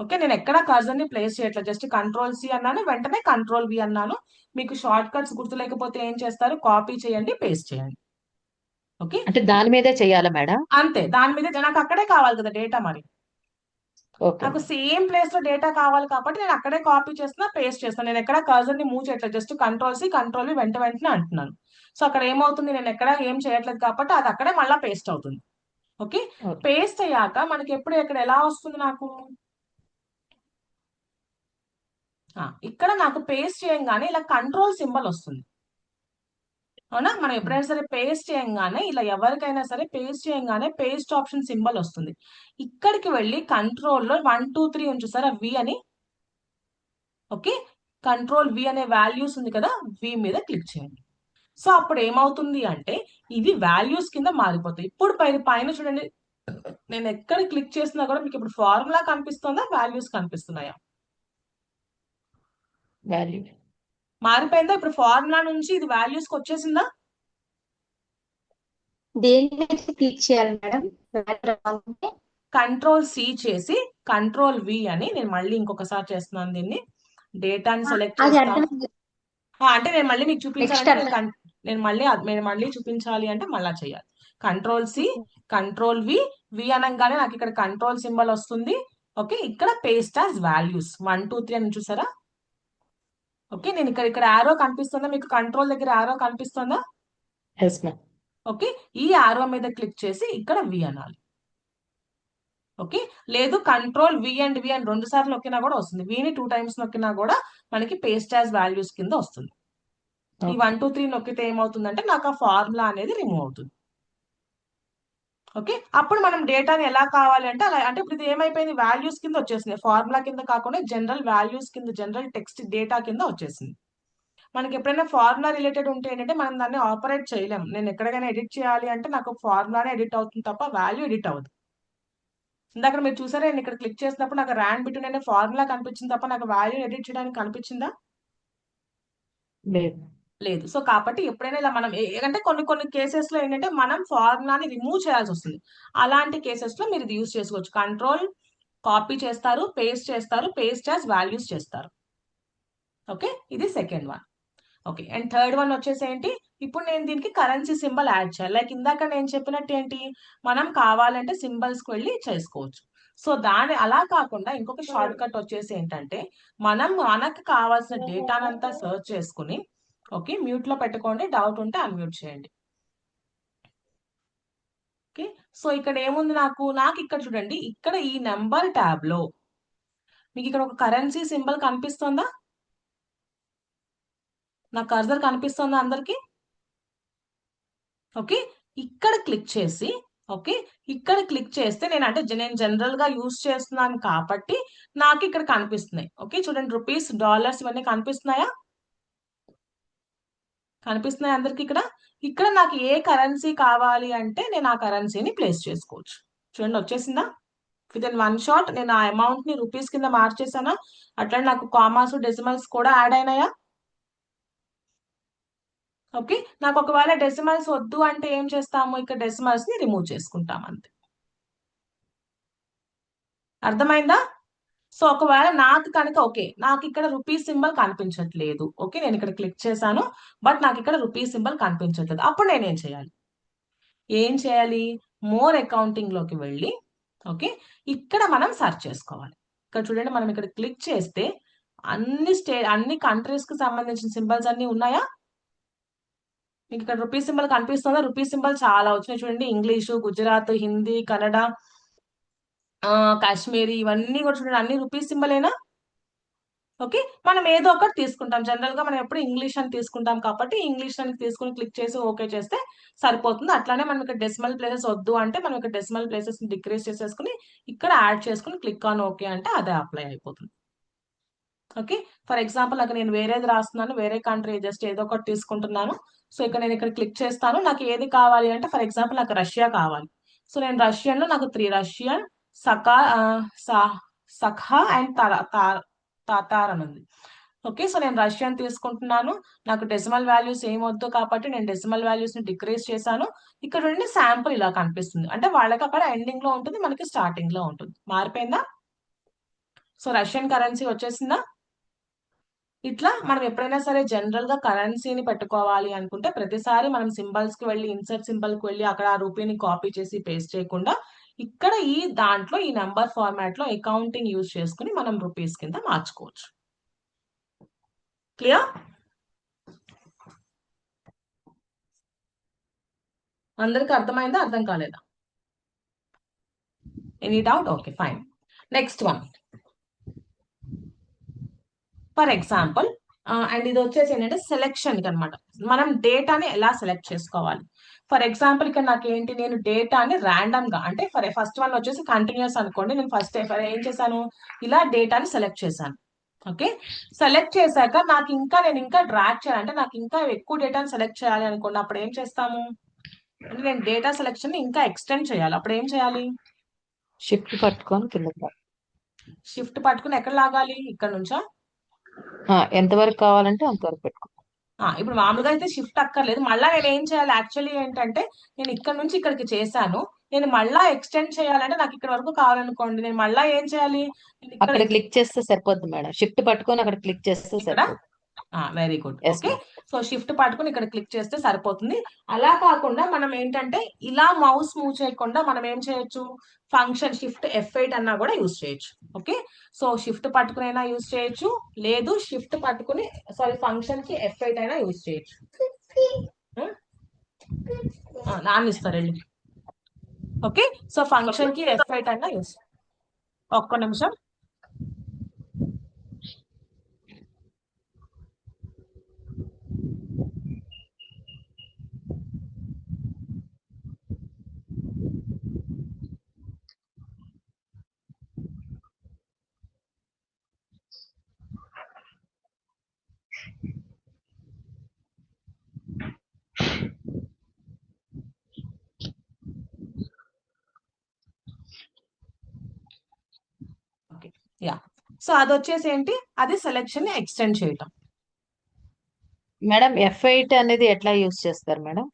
ఓకే, నేను ఎక్కడ కర్సర్ ని ప్లేస్ చేయట్లేదు, జస్ట్ కంట్రోల్ సి అన్నాను, వెంటనే కంట్రోల్ వి అన్నాను. మీకు షార్ట్ కట్స్ గుర్తు లేకపోతే ఏం చేస్తారు? కాపీ చేయండి, పేస్ట్ చేయండి. ఓకే, అంటే దాని మీదే చెయ్యాలా మేడం? అంతే. దాని మీద నాకు అక్కడే కావాలి కదా డేటా, మరి ఓకే నాకు సేమ్ ప్లేస్ లో డేటా కావాలి కాబట్టి నేను అక్కడే కాపీ చేస్తున్నా, పేస్ట్ చేస్తున్నా. నేను ఎక్కడ కర్సర్ ని మూవ్ చేయట్లేదు, just control C control V వెంటనే అంటున్నాను. సో అక్కడ ఏమవుతుంది? నేను ఎక్కడ ఏం చేయట్లేదు కాబట్టి అది అక్కడే మళ్ళీ పేస్ట్ అవుతుంది. ఓకే, ఓకే పేస్ట్ అయ్యాక మనకి ఎప్పుడు ఇక్కడ ఎలా వస్తుంది? నాకు ఇక్కడ నాకు పేస్ట్ చేయంగానే ఇలా కంట్రోల్ సింబల్ వస్తుంది, అవునా? మనం ఎప్పుడైనా సరే పేస్ట్ చేయంగానే ఇలా ఎవరికైనా సరే పేస్ట్ చేయంగానే పేస్ట్ ఆప్షన్ సింబల్ వస్తుంది. ఇక్కడికి వెళ్ళి కంట్రోల్లో 1 2 3 ఉంచుతారా వి అని. ఓకే, కంట్రోల్ వి అనే వాల్యూస్ ఉంది కదా, వి మీద క్లిక్ చేయండి. సో అప్పుడు ఏమవుతుంది అంటే ఇవి వాల్యూస్ కింద మారిపోతాయి. ఇప్పుడు పైన చూడండి, నేను ఎక్కడ క్లిక్ చేసినా కూడా మీకు ఇప్పుడు ఫార్ములా కనిపిస్తుందా, వాల్యూస్ కనిపిస్తున్నాయా? వాల్యూ. మారిపోయిందా? ఇప్పుడు ఫార్ములా నుంచి ఇది వాల్యూస్ కి వచ్చేసిందా? దేని మీద క్లిక్ చేయాలి మేడం? రావాలంటే కంట్రోల్ సి చేసి కంట్రోల్ వి అని నేను మళ్ళీ ఇంకొకసారి చేస్తున్నాను దీన్ని. డేటాని సెలెక్ట్ అది చేస్తాను. అర్థమైంది. అంటే నేను మళ్ళీ మీకు చూపించాలంటే నేను మళ్ళీ చూపించాలి అంటే మళ్ళా చేయాలి. కంట్రోల్ సి కంట్రోల్ వి అనగానే నాకు ఇక్కడ కంట్రోల్ సింబల్ వస్తుంది. ఓకే, ఇక్కడ పేస్ట్ యాజ్ వాల్యూస్ 1 2 3 అని చూసారా? ఓకే, నేను ఇక్కడ ఆరో కనిపిస్తుందా మీకు? కంట్రోల్ దగ్గర ఆరో కనిపిస్తుందా? Yes ma'am. ఓకే, ఈ ఆరో మీద క్లిక్ చేసి ఇక్కడ వి అనాలి. ఓకే, లేదు కంట్రోల్ వి అండ్ వి అని 2 సార్లు నొక్కినా కూడా వస్తుంది. విని 2 టైమ్స్ నొక్కినా కూడా మనకి పేస్ట్ యాజ్ వాల్యూస్ కింద వస్తుంది. ఈ 1 2 3 నొక్కితే ఏమవుతుందంటే నాకు ఆ ఫార్ములా అనేది రిమూవ్ అవుతుంది. ఓకే, అప్పుడు మనం డేటాని ఎలా కావాలి అంటే అలా, అంటే ఇప్పుడు ఇది ఏమైపోయింది, వాల్యూస్ కింద వచ్చేసింది. ఫార్ములా కింద కాకుండా జనరల్ వాల్యూస్ కింద, జనరల్ టెక్స్ట్ డేటా కింద వచ్చేసింది. మనకి ఎప్పుడైనా ఫార్ములా రిలేటెడ్ ఉంటే ఏంటంటే మనం దాన్ని ఆపరేట్ చేయలేం. నేను ఎక్కడికైనా ఎడిట్ చేయాలి అంటే నాకు ఫార్ములానే ఎడిట్ అవుతుంది తప్ప వాల్యూ ఎడిట్ అవ్వదు. ఇందాక మీరు చూసారా, నేను ఇక్కడ క్లిక్ చేసినప్పుడు నాకు ర్యాన్ బిట్వీన్ అనే ఫార్ములా కనిపించింది తప్ప నాకు వాల్యూ ఎడిట్ చేయడానికి కనిపించిందా? లేదు. లేదు. సో కాబట్టి ఎప్పుడైనా ఇలా మనం అంటే కొన్ని కేసెస్ లో ఏంటంటే మనం ఫార్ములాని రిమూవ్ చేయాల్సి వస్తుంది. అలాంటి కేసెస్ లో మీరు ఇది యూజ్ చేసుకోవచ్చు. కంట్రోల్ కాపీ చేస్తారు, పేస్ట్ చేస్తారు, పేస్ట్ యాజ్ వాల్యూస్ చేస్తారు. ఓకే, ఇది second one. Okay, and third one వచ్చేసి ఏంటి, ఇప్పుడు నేను దీనికి కరెన్సీ సింబల్ యాడ్ చేయాలి. లైక్ ఇందాక నేను చెప్పినట్టు ఏంటి, మనం కావాలంటే సింబల్స్ కి వెళ్ళి చేసుకోవచ్చు. సో అలా కాకుండా ఇంకొక షార్ట్ కట్ వచ్చేసి ఏంటంటే మనకు కావాల్సిన డేటానంతా సర్చ్ చేసుకుని, ఓకే, మ్యూట్ లో పెట్టుకోండి, డౌట్ ఉంటే అన్మ్యూట్ చేయండి. ఓకే, సో ఇక్కడ ఏముంది, నాకు ఇక్కడ చూడండి, ఇక్కడ ఈ నెంబర్ ట్యాబ్ లో మీకు ఇక్కడ ఒక కరెన్సీ సింబల్ కనిపిస్తుందా? నా కర్సర్ కనిపిస్తుందా అందరికి? ఓకే, ఇక్కడ క్లిక్ చేసి, ఓకే, ఇక్కడ క్లిక్ చేస్తే నేను జనరల్ గా యూజ్ చేస్తున్నాను కాబట్టి నాకు ఇక్కడ కనిపిస్తున్నాయి. ఓకే, చూడండి, రూపీస్, డాలర్స్ ఇవన్నీ కనిపిస్తున్నాయా? కనిపిస్తున్నాయి అందరికి? ఇక్కడ నాకు ఏ కరెన్సీ కావాలి అంటే నేను ఆ కరెన్సీని ప్లేస్ చేసుకోవచ్చు. చూడండి, వచ్చేసిందా? విత్ ఇన్ 1 షాట్ నేను ఆ అమౌంట్ ని రూపీస్ కింద మార్చేసానా? అట్లా నాకు కామాస్, డెసిమల్స్ కూడా యాడ్ అయినాయా? ఓకే, నాకు ఒకవేళ డెసిమల్స్ వద్దు అంటే ఏం చేస్తాము, ఇక్కడ డెసిమల్స్ ని రిమూవ్ చేసుకుంటాం అంతే. అర్థమైందా? సో ఒకవేళ నాకు కనుక, ఓకే, నాకు ఇక్కడ రూపీస్ సింబల్ కనిపించట్లేదు. ఓకే, నేను ఇక్కడ క్లిక్ చేశాను, బట్ నాకు ఇక్కడ రూపీస్ సింబల్ కనిపించట్లేదు. అప్పుడు నేనేం చేయాలి? మోర్ అకౌంటింగ్ లోకి వెళ్ళి, ఓకే, ఇక్కడ మనం సెర్చ్ చేసుకోవాలి. ఇక్కడ చూడండి, మనం ఇక్కడ క్లిక్ చేస్తే అన్ని కంట్రీస్ కి సంబంధించిన సింబల్స్ అన్ని ఉన్నాయా? మీకు ఇక్కడ రూపీస్ సింబల్ కనిపిస్తుందా? రూపీస్ సింబల్ చాలా వచ్చినాయి చూడండి. ఇంగ్లీషు, గుజరాత్, హిందీ, కన్నడ, కాశ్మీరీ, ఇవన్నీ కూడా చూడండి, అన్ని రూపీస్ సింబలేనా? ఓకే, మనం ఏదో ఒకటి తీసుకుంటాం. జనరల్ గా మనం ఎప్పుడు ఇంగ్లీష్ అని తీసుకుంటాం కాబట్టి ఇంగ్లీష్ అని తీసుకుని క్లిక్ చేసి ఓకే చేస్తే సరిపోతుంది. అట్లానే మనం ఇక్కడ డెసిమల్ ప్లేసెస్ వద్దు అంటే మనం ఇక్కడ డెసిమల్ ప్లేసెస్ ని డిక్రీజ్ చేసేసుకుని ఇక్కడ యాడ్ చేసుకుని క్లిక్ ఆన్ ఓకే అంటే అదే అప్లై అయిపోతుంది. ఓకే, ఫర్ ఎగ్జాంపుల్ నాకు నేను వేరేది రాస్తున్నాను, వేరే కంట్రీ జస్ట్ ఏదో ఒకటి తీసుకుంటున్నాను. సో నేను ఇక్కడ క్లిక్ చేస్తాను. నాకు ఏది కావాలి అంటే ఫర్ ఎగ్జాంపుల్ నాకు రష్యా కావాలి. సో నేను రష్యన్ లో నాకు 3 రష్యన్, సఖా అండ్ తాతార్ అని ఉంది. ఓకే, సో నేను రష్యన్ తీసుకుంటున్నాను. నాకు డెసిమల్ వాల్యూస్ ఏం వద్దు కాబట్టి నేను డెసిమల్ వాల్యూస్ ని డిక్రీజ్ చేశాను. ఇక్కడ నుండి శాంపుల్ ఇలా కనిపిస్తుంది. అంటే వాళ్ళకి అక్కడ ఎండింగ్ లో ఉంటుంది, మనకి స్టార్టింగ్ లో ఉంటుంది. మారిపోయిందా? సో రష్యన్ కరెన్సీ వచ్చేసిందా? ఇట్లా మనం ఎప్పుడైనా సరే జనరల్ గా కరెన్సీని పెట్టుకోవాలి అనుకుంటే ప్రతిసారి మనం సింబల్స్ కి వెళ్ళి ఇన్సర్ట్ సింబల్ కి వెళ్ళి అక్కడ ఆ రూపీని కాపీ చేసి పేస్ట్ చేయకుండా ఇక్కడ ఈ దాంట్లో ఈ నంబర్ ఫార్మాట్ లో అకౌంటింగ్ యూజ్ చేసుకుని మనం రూపీస్ కింద మార్చుకోవచ్చు. క్లియర్? అందరికి అర్థమైందా? అర్థం కాలేదా? Any doubt? Okay, fine. Next one, for example, and ఇది వచ్చేసి ఏంటంటే సెలెక్షన్ అనమాట. మనం డేటాని ఎలా సెలెక్ట్ చేసుకోవాలి? ఫర్ ఎగ్జాంపుల్ ఇక్కడ నాకు ఏంటి, నేను డేటాని ర్యాండమ్ గా, అంటే ఫస్ట్ వన్ వచ్చేసి కంటిన్యూస్ అనుకోండి. నేను ఫస్ట్ ఏం చేశాను, ఇలా డేటాని సెలెక్ట్ చేశాను. ఓకే, సెలెక్ట్ చేశాక నేను ఇంకా డ్రాగ్ చేయాలి, అంటే నాకు ఇంకా ఎక్కువ డేటాని సెలెక్ట్ చేయాలి అనుకోండి. అప్పుడు ఏం చేస్తాము, అంటే నేను డేటా సెలెక్షన్ ఇంకా ఎక్స్టెండ్ చేయాలి. అప్పుడు ఏం చేయాలి? షిఫ్ట్ పట్టుకొని కిందకి షిఫ్ట్ పట్టుకుని ఎక్కడ లాగాలి? ఇక్కడ నుంచా? ఎంతవరకు కావాలంటే అంతవరకు పెట్టుకో. ఇప్పుడు మామూలుగా అయితే షిఫ్ట్ అక్కర్లేదు. మళ్ళీ నేను ఏం చేయాలి? యాక్చువల్లీ ఏంటంటే నేను ఇక్కడ నుంచి ఇక్కడికి చేశాను. నేను మళ్ళా ఎక్స్టెండ్ చేయాలంటే నాకు ఇక్కడ వరకు కావాలనుకోండి, నేను మళ్ళా ఏం చేయాలి? నేను ఇక్కడ అక్కడ క్లిక్ చేస్తే సరిపోద్ది మేడం. షిఫ్ట్ పట్టుకొని అక్కడ క్లిక్ చేస్తే ఇక్కడ సరిపోద్ది. Very good. Yes okay, madam. So shift పట్టుకుని ఇక్కడ క్లిక్ చేస్తే సరిపోతుంది. అలా కాకుండా మనం ఏంటంటే ఇలా మౌస్ మూవ్ చేయకుండా మనం ఏం చేయొచ్చు? ఫంక్షన్ షిఫ్ట్ F8 అన్నా కూడా యూజ్ చేయొచ్చు. ఓకే, సో షిఫ్ట్ పట్టుకుని అయినా యూజ్ చేయొచ్చు, లేదు షిఫ్ట్ పట్టుకుని ఫంక్షన్ కి F8 అయినా యూజ్ చేయొచ్చు. నాన్న ఇస్తారు వెళ్ళి. ఓకే, సో ఫంక్షన్ కి F8 అయినా యూజ్. ఒక్క నిమిషం. సో అది వచ్చేసి ఏంటి? అది సెలెక్షన్ ని ఎక్స్టెండ్ చేయటం. మేడం F8 అనేది ఎట్లా యూజ్ చేస్తారు మేడం?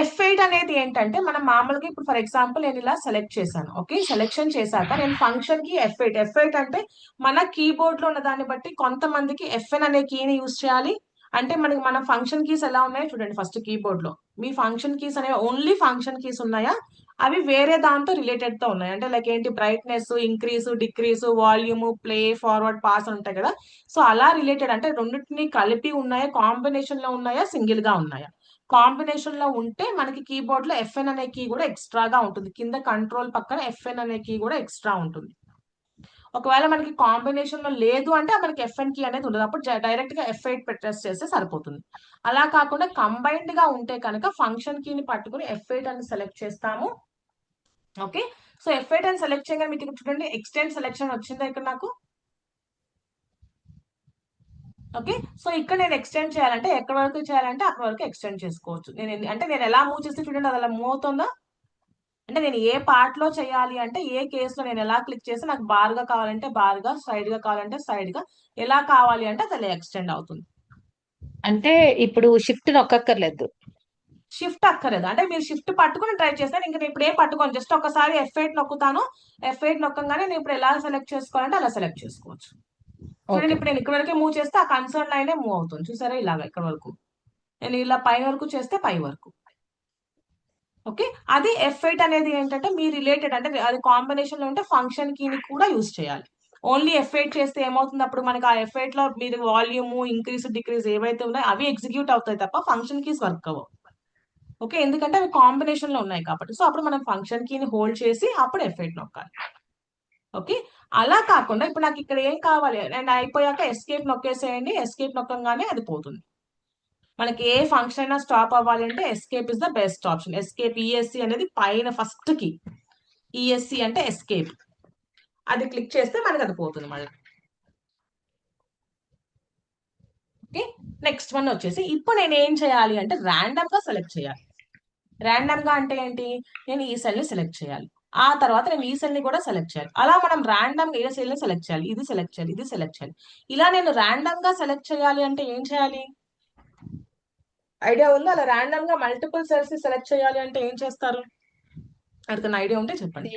F8 అనేది ఏంటంటే మనం మామూలుగా ఇప్పుడు ఫర్ ఎగ్జాంపుల్ నేను ఇలా సెలెక్ట్ చేశాను. ఓకే, సెలెక్షన్ చేశాక నేను ఫంక్షన్ కి F8 అంటే మన కీబోర్డ్ లో ఉన్న దాన్ని బట్టి కొంతమందికి Fn అనే కీని యూజ్ చేయాలి. అంటే మనకి మన ఫంక్షన్ కీస్ ఎలా ఉన్నాయో చూడండి. ఫస్ట్ కీబోర్డ్ లో మీ ఫంక్షన్ కీస్ అనేవి ఓన్లీ ఫంక్షన్ కీస్ ఉన్నాయా, అవి వేరే దాంతో రిలేటెడ్ తో ఉన్నాయి? అంటే లైక్ ఏంటి, brightness, increase, decrease, volume, play, forward, pass అని ఉంటాయి కదా. సో అలా రిలేటెడ్ అంటే రెండింటిని కలిపి ఉన్నాయా, కాంబినేషన్ లో ఉన్నాయా, సింగిల్ గా ఉన్నాయా? కాంబినేషన్ లో ఉంటే మనకి కీబోర్డ్ లో Fn అనే కీ కూడా ఎక్స్ట్రాగా ఉంటుంది. కింద కంట్రోల్ పక్కన Fn అనే కీ కూడా ఎక్స్ట్రా ఉంటుంది. ఒకవేళ మనకి కాంబినేషన్ లో లేదు అంటే మనకి Fn కీ అనేది ఉండదు. అప్పుడు డైరెక్ట్ గా F8 ప్రెస్ చేస్తే సరిపోతుంది. అలా కాకుండా కంబైన్డ్ గా ఉంటే కనుక ఫంక్షన్ కీని పట్టుకుని F8 అని సెలెక్ట్ చేస్తాము. ఓకే, సో F8 అని సెలెక్ట్ చేయగానే మీకు ఇక్కడ చూడండి ఎక్స్టెండ్ సెలెక్షన్ వచ్చిందా ఇక్కడ నాకు? ఓకే, సో ఇక్కడ నేను ఎక్స్టెండ్ చేయాలంటే ఎక్కడ వరకు చేయాలంటే అక్కడ వరకు ఎక్స్టెండ్ చేసుకోవచ్చు. నేను ఎలా మూవ్ చేస్తే చూడండి అది అలా మూవ్ అవుతుందా? అంటే నేను ఏ పార్ట్ లో చేయాలి అంటే ఏ కేసులో నేను ఎలా క్లిక్ చేస్తే నాకు బార్గా కావాలంటే బార్గా, సైడ్ గా కావాలంటే సైడ్ గా, ఎలా కావాలి అంటే అది అలా ఎక్స్టెండ్ అవుతుంది. అంటే ఇప్పుడు షిఫ్ట్ నొక్కక్కర్లేదు. షిఫ్ట్ అక్కర్లేదు. అంటే మీరు షిఫ్ట్ పట్టుకుని ట్రై చేస్తే ఇంకా నేను ఇప్పుడు ఏం పట్టుకోను, జస్ట్ ఒకసారి F8 నొక్కుతాను. F8 నొక్కగానే నేను ఇప్పుడు ఎలా సెలెక్ట్ చేసుకోవాలంటే అలా సెలెక్ట్ చేసుకోవచ్చు. చూడండి ఇప్పుడు నేను ఇక్కడ వరకే మూవ్ చేస్తే ఆ కన్సర్న్ లైనే మూవ్ అవుతుంది. చూసారా ఇలాగా ఇక్కడ వరకు. నేను ఇలా పై వరకు చేస్తే పై వరకు. ఓకే, అది F8 అనేది ఏంటంటే మీ రిలేటెడ్ అంటే అది కాంబినేషన్ లో ఉంటే ఫంక్షన్ కీని కూడా యూజ్ చేయాలి. ఓన్లీ F8 చేస్తే ఏమవుతుంది, అప్పుడు మనకి ఆ F8 లో మీరు వాల్యూమ్, ఇంక్రీజ్, డిక్రీజ్ ఏవైతే ఉన్నాయో అవి ఎగ్జిక్యూట్ అవుతాయి తప్ప ఫంక్షన్ కీస్ వర్క్ అవ్వవు. ఓకే, ఎందుకంటే అవి కాంబినేషన్ లో ఉన్నాయి కాబట్టి. సో అప్పుడు మనం ఫంక్షన్ కీని హోల్డ్ చేసి అప్పుడు F8 నొక్కాలి. ఓకే, అలా కాకుండా ఇప్పుడు నాకు ఇక్కడ ఏం కావాలి, నేను అయిపోయాక ఎస్కేప్ నొక్కేసేయండి. ఎస్కేప్ నొక్కగానే అది పోతుంది. మనకి ఏ ఫంక్షన్ అయినా స్టాప్ అవ్వాలి అంటే escape is the best option. Escape ESC అనేది పైన ఫస్ట్ కి, ESC అంటే ఎస్కేప్. అది క్లిక్ చేస్తే మనకి అది పోతుంది మళ్ళీ. ఓకే, నెక్స్ట్ వన్ వచ్చేసి ఇప్పుడు నేను ఏం చేయాలి అంటే ర్యాండమ్ గా సెలెక్ట్ చేయాలి. ర్యాండమ్ గా అంటే ఏంటి, నేను ఈ సెల్ ని సెలెక్ట్ చేయాలి, ఆ తర్వాత నేను ఈ సెల్ ని కూడా సెలెక్ట్ చేయాలి. అలా మనం ర్యాండమ్ గా ఏ సెల్ ని సెలెక్ట్ చేయాలి, ఇది సెలెక్ట్ చేయాలి, ఇది సెలెక్ట్ చేయాలి. ఇలా నేను ర్యాండమ్ గా సెలెక్ట్ చేయాలి అంటే ఏం చేయాలి? ఐడియా ఉందా? అలా ర్యాండమ్ గా మల్టిపుల్ సెల్స్ ని సెలెక్ట్ చేయాలి అంటే ఏం చేస్తారు? అడిగిన ఐడియా ఉంటే చెప్పండి.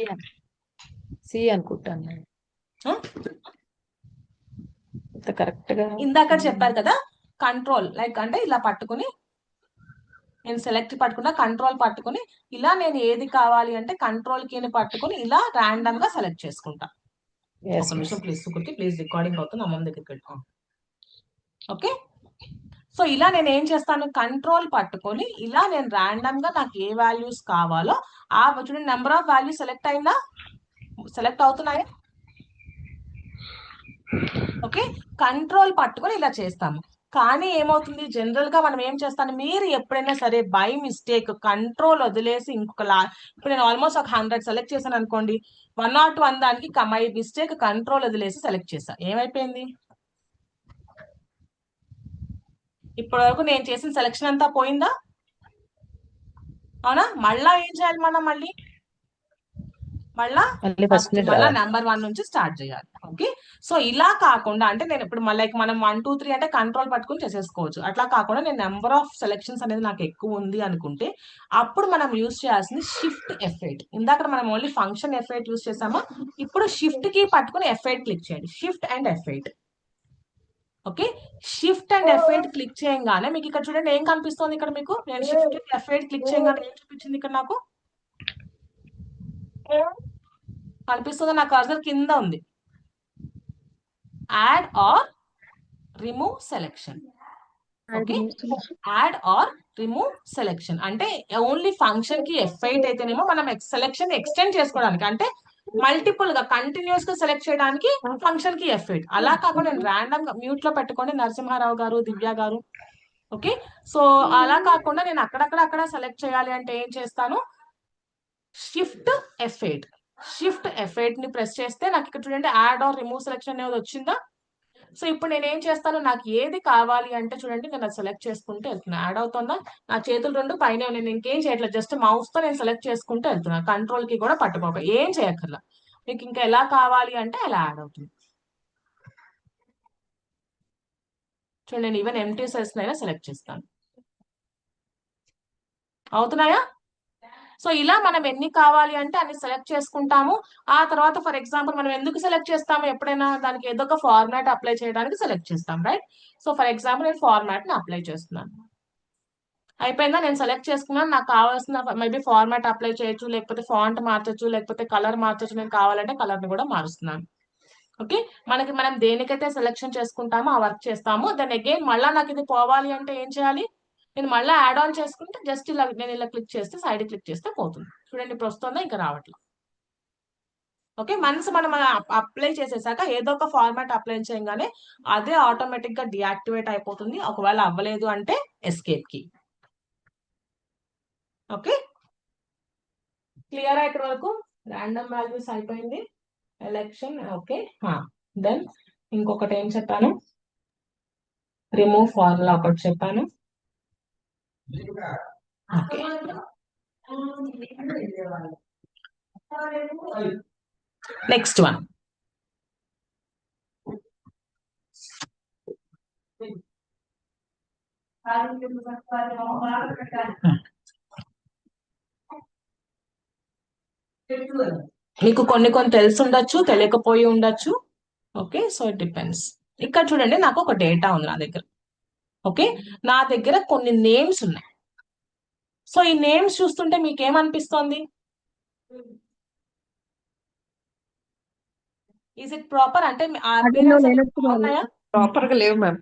సి అనుకుంటాను. కరెక్ట్ గా ఇందాక చెప్పారు కదా కంట్రోల్, లైక్ అంటే ఇలా పట్టుకుని నేను సెలెక్ట్ పట్టుకున్నా, కంట్రోల్ పట్టుకుని ఇలా నేను ఏది కావాలి అంటే కంట్రోల్ కీని పట్టుకుని ఇలా ర్యాండమ్ గా సెలెక్ట్ చేసుకుంటా. ఒక నిమిషం ప్లీజ్ సుకృతి, ప్లీజ్ రికార్డింగ్ అవుతుంది, అమ్మ దగ్గరికి వెళ్ళి. ఓకే, సో ఇలా నేను ఏం చేస్తాను, కంట్రోల్ పట్టుకొని ఇలా నేను ర్యాండమ్ గా నాకు ఏ వాల్యూస్ కావాలో ఆ చూడండి నెంబర్ ఆఫ్ వాల్యూస్ సెలెక్ట్ అయిందా, సెలెక్ట్ అవుతున్నాయా? ఓకే, కంట్రోల్ పట్టుకొని ఇలా చేస్తాము. కానీ ఏమవుతుంది, జనరల్ గా మనం ఏం చేస్తాను, మీరు ఎప్పుడైనా సరే బై మిస్టేక్ కంట్రోల్ వదిలేసి ఇంకొక ఇప్పుడు నేను ఆల్మోస్ట్ ఒక 100 సెలెక్ట్ చేశాను అనుకోండి, 1 or 2 దానికి మై మిస్టేక్ కంట్రోల్ వదిలేసి సెలెక్ట్ చేశా, ఏమైపోయింది? ఇప్పటి వరకు నేను చేసిన సెలెక్షన్ అంతా పోయిందా? అవునా? మళ్ళా ఏం చేయాలి మనం? మళ్ళా మళ్ళీ ఫస్ట్ ఫస్ట్ నుంచి మళ్ళా రావాలి. నెంబర్ 1 నుంచి స్టార్ట్ చేయాలి. ఓకే, సో ఇలా కాకుండా అంటే నేను ఇప్పుడు లైక్ మనం 1 2 3 అంటే కంట్రోల్ పట్టుకుని చేసేసుకోవచ్చు. అట్లా కాకుండా నేను నెంబర్ ఆఫ్ సెలెక్షన్స్ అనేది నాకు ఎక్కువ ఉంది అనుకుంటే అప్పుడు మనం యూజ్ చేయాల్సింది షిఫ్ట్ F8. ఇందాక మనం ఓన్లీ ఫంక్షన్ F8 యూజ్ చేసామా, ఇప్పుడు షిఫ్ట్ కి పట్టుకుని F8 క్లిక్ చేయండి. Shift and F8. Okay, shift and F8 click చేయగానే మీకు ఇక్కడ చూడండి ఏం కనిపిస్తుంది. ఇక్కడ మీకు నేను షిఫ్ట్ F8 క్లిక్ చేయగానే ఏం చూపించింది ఇక్కడ నాకు కనిపిస్తుంది. నా కర్సర్ కింద ఉంది. Add or remove selection. Okay, add or remove selection అంటే ఓన్లీ ఫంక్షన్ కి F8 అయితేనేమో మనం సెలెక్షన్ ఎక్స్టెండ్ చేసుకోవడానికి, అంటే మల్టిపుల్ గా కంటిన్యూస్ గా సెలెక్ట్ చేయడానికి ఫంక్షన్ కి F8. అలా కాకుండా నేను ర్యాండమ్ గా మ్యూట్ లో పెట్టుకోండి నరసింహారావు గారు, దివ్య గారు. ఓకే, సో అలా కాకుండా నేను అక్కడ సెలెక్ట్ చేయాలి అంటే ఏం చేస్తాను? Shift F8. షిఫ్ట్ F8 ని ప్రెస్ చేస్తే నాకు ఇక్కడ చూడండి యాడ్ ఆర్ రిమూవ్ సెలెక్షన్ అనేది వచ్చిందా? సో ఇప్పుడు నేను ఏం చేస్తాను, నాకు ఏది కావాలి అంటే చూడండి నేను అది సెలెక్ట్ చేసుకుంటూ వెళ్తున్నా. యాడ్ అవుతుందా? నా చేతులు 2 పైన నేను ఇంకేం చేయట్లేదు, జస్ట్ మౌస్ తో నేను సెలెక్ట్ చేసుకుంటూ వెళ్తున్నా. కంట్రోల్ కి కూడా పట్టుకోక ఏం చేయక్కర్లా. మీకు ఇంకా ఎలా కావాలి అంటే అలా యాడ్ అవుతుంది. చూడండి నేను ఈవెన్ ఎంటీ సెల్స్ అయినా సెలెక్ట్ చేస్తాను. అవుతున్నాయా? సో ఇలా మనం ఎన్ని కావాలి అంటే అన్ని సెలెక్ట్ చేసుకుంటాము. ఆ తర్వాత ఫర్ ఎగ్జాంపుల్ మనం ఎందుకు సెలెక్ట్ చేస్తాము? ఎప్పుడైనా దానికి ఏదో ఒక ఫార్మాట్ అప్లై చేయడానికి సెలెక్ట్ చేస్తాం, రైట్? సో ఫర్ ఎగ్జాంపుల్ నేను ఫార్మాట్ ని అప్లై చేస్తున్నాను. అయిపోయిందా? నేను సెలెక్ట్ చేసుకున్నాను. నాకు కావాల్సిన మేబీ ఫార్మాట్ అప్లై చేయొచ్చు, లేకపోతే ఫాంట్ మార్చొచ్చు, లేకపోతే కలర్ మార్చొచ్చు. నేను కావాలంటే కలర్ ని కూడా మారుస్తున్నాను. ఓకే, మనం దేనికైతే సెలెక్షన్ చేసుకుంటామో ఆ వర్క్ చేస్తాము. దెన్ అగైన్ మళ్ళా నాకు ఇది పోవాలి అంటే ఏం చేయాలి? నేను మళ్ళీ యాడ్ ఆన్ చేసుకుంటే జస్ట్ ఇలా నేను ఇలా క్లిక్ చేస్తే సైడ్ క్లిక్ చేస్తే పోతుంది. చూడండి ఇప్పుడు వస్తుందా? ఇంకా రావట్లేదు. ఓకే, మనసు మనం అప్లై చేసేసాక ఏదో ఒక ఫార్మాట్ అప్లై చేయగానే అదే ఆటోమేటిక్ గా డియాక్టివేట్ అయిపోతుంది. ఒకవేళ అవ్వలేదు అంటే ఎస్కేప్ కి. ఓకే, క్లియర్ ఇక్కడ వరకు? ర్యాండమ్ వాల్యూస్ అయిపోయింది, ఎలక్షన్. ఓకే, దెన్ ఇంకొకటి ఏం చెప్పాను? రిమూవ్ ఫార్ములా ఒకటి చెప్పాను. నెక్స్ట్ వన్ మీకు కొన్ని తెలిసి ఉండొచ్చు, తెలియకపోయి ఉండొచ్చు. Okay, so it depends. ఇక్కడ చూడండి నాకు ఒక డేటా ఉంది నా దగ్గర. ఓకే, నా దగ్గర కొన్ని నేమ్స్ ఉన్నాయి. సో ఈ నేమ్స్ చూస్తుంటే మీకు ఏమనిపిస్తోంది? Is it proper? అంటే ఉన్నాయా? ప్రాపర్ గా లేవు మ్యామ్.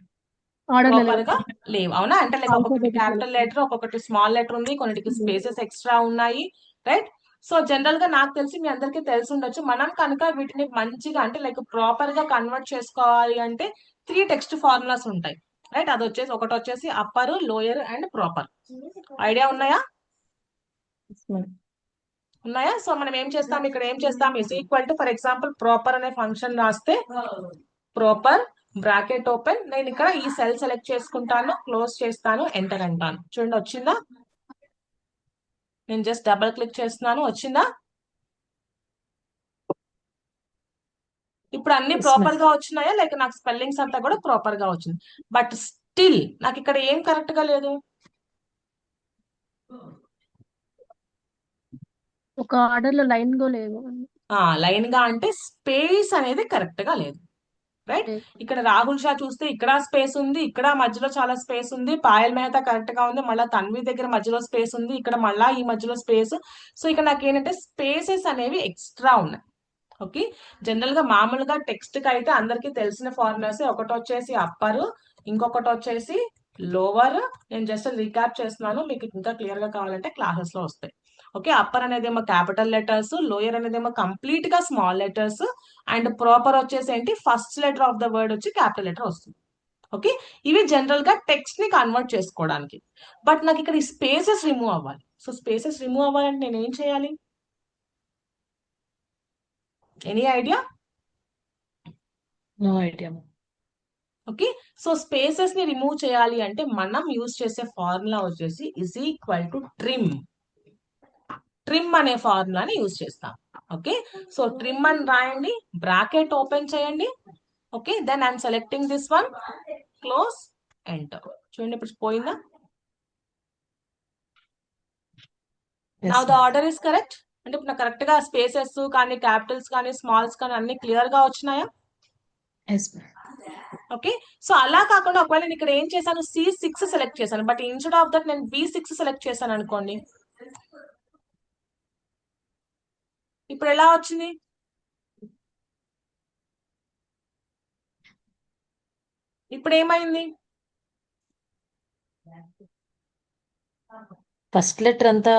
ప్రాపర్ గా లేవు, అవునా? అంటే లైక్ ఒక్కొక్కటి క్యాపిటల్ లెటర్, ఒక్కొక్కటి స్మాల్ లెటర్ ఉంది, కొన్నిటికి స్పేసెస్ ఎక్స్ట్రా ఉన్నాయి, రైట్? సో జనరల్ గా నాకు తెలిసి మీ అందరికీ తెలిసి ఉండొచ్చు. మనం కనుక వీటిని మంచిగా అంటే లైక్ ప్రాపర్ గా కన్వర్ట్ చేసుకోవాలి అంటే 3 టెక్స్ట్ ఫార్ములాస్ ఉంటాయి, రైట్? అది వచ్చేసి ఒకటి వచ్చేసి upper, lower and proper. Idea ఉన్నాయా? ఉన్నాయా? సో మనం ఏం చేస్తాం, ఇక్కడ ఏం చేస్తాం? Is equal to for example proper అనే ఫంక్షన్ రాస్తే ప్రాపర్ బ్రాకెట్ ఓపెన్, నేను ఇక్కడ ఈ సెల్ సెలెక్ట్ చేసుకుంటాను, క్లోజ్ చేస్తాను, ఎంటర్ అంటాను. చూడండి వచ్చిందా? నేను జస్ట్ డబుల్ క్లిక్ చేస్తున్నాను, వచ్చిందా? ఇప్పుడు అన్ని ప్రాపర్ గా వచ్చినాయా? లేక నాకు స్పెల్లింగ్స్ అంతా కూడా ప్రాపర్ గా వచ్చింది. బట్ స్టిల్ నాకు ఇక్కడ ఏం కరెక్ట్ గా లేదు. ఒక ఆర్డర్ లో లైన్ గా లేవు. లైన్ గా అంటే స్పేస్ అనేది కరెక్ట్ గా లేదు, రైట్? ఇక్కడ రాహుల్ షా చూస్తే ఇక్కడ స్పేస్ ఉంది, ఇక్కడ మధ్యలో చాలా స్పేస్ ఉంది. పాయల్ మెహతా కరెక్ట్ గా ఉంది, మళ్ళీ తన్వి దగ్గర మధ్యలో స్పేస్ ఉంది, ఇక్కడ మళ్ళా ఈ మధ్యలో స్పేస్. సో ఇక్కడ నాకు ఏంటంటే స్పేసెస్ అనేవి ఎక్స్ట్రా ఉన్నాయి. ఓకే, జనరల్ గా మామూలుగా టెక్స్ట్ కి అయితే అందరికి తెలిసిన ఫార్ములాస్. ఒకటి వచ్చేసి అప్పర్, ఇంకొకటి వచ్చేసి లోవర్. నేను జస్ట్ రీక్యాప్ చేస్తున్నాను, మీకు ఇంకా క్లియర్ గా కావాలంటే క్లాసెస్ లో వస్తాయి. ఓకే, అప్పర్ అనేది ఏమో క్యాపిటల్ లెటర్స్, లోయర్ అనేది ఏమో కంప్లీట్ గా స్మాల్ లెటర్స్, అండ్ ప్రాపర్ వచ్చేసి ఏంటి first letter of the word వచ్చి క్యాపిటల్ లెటర్ వస్తుంది. ఓకే, ఇవి జనరల్ గా టెక్స్ట్ ని కన్వర్ట్ చేసుకోవడానికి. బట్ నాకు ఇక్కడ ఈ స్పేసెస్ రిమూవ్ అవ్వాలి. సో స్పేసెస్ రిమూవ్ అవ్వాలంటే నేను ఏం చేయాలి? Any idea? No idea. Okay, so spaces ని రిమూవ్ చేయాలి అంటే మనం యూజ్ చేసే ఫార్ములా వచ్చేసి is equal to trim. Trim అనే ఫార్ములాని యూజ్ చేస్తాం. ఓకే, సో ట్రిమ్ అని రాయండి, బ్రాకెట్ ఓపెన్ చేయండి. Okay, then I'm selecting this one, close, enter. చూడండి ఇప్పుడు పోయిందా? Yes, now the ma'am. Order is correct. అంటే ఇప్పుడు నాకు కరెక్ట్ గా స్పేసెస్ కానీ క్యాపిటల్స్ కానీ స్మాల్స్ కానీ అన్ని క్లియర్ గా వచ్చినాయా? Yes, ma'am. ఓకే, సో అలా కాకుండా ఒకవేళ నేను ఇక్కడ ఏం చేశాను, C6 సెలెక్ట్ చేశాను, బట్ ఇన్స్టెడ్ ఆఫ్ దట్ నేను B6 సెలెక్ట్ చేశాను అనుకోండి, ఇప్పుడు ఎలా వచ్చింది? ఇప్పుడు ఏమైంది? ఫస్ట్ లెటర్ అంతా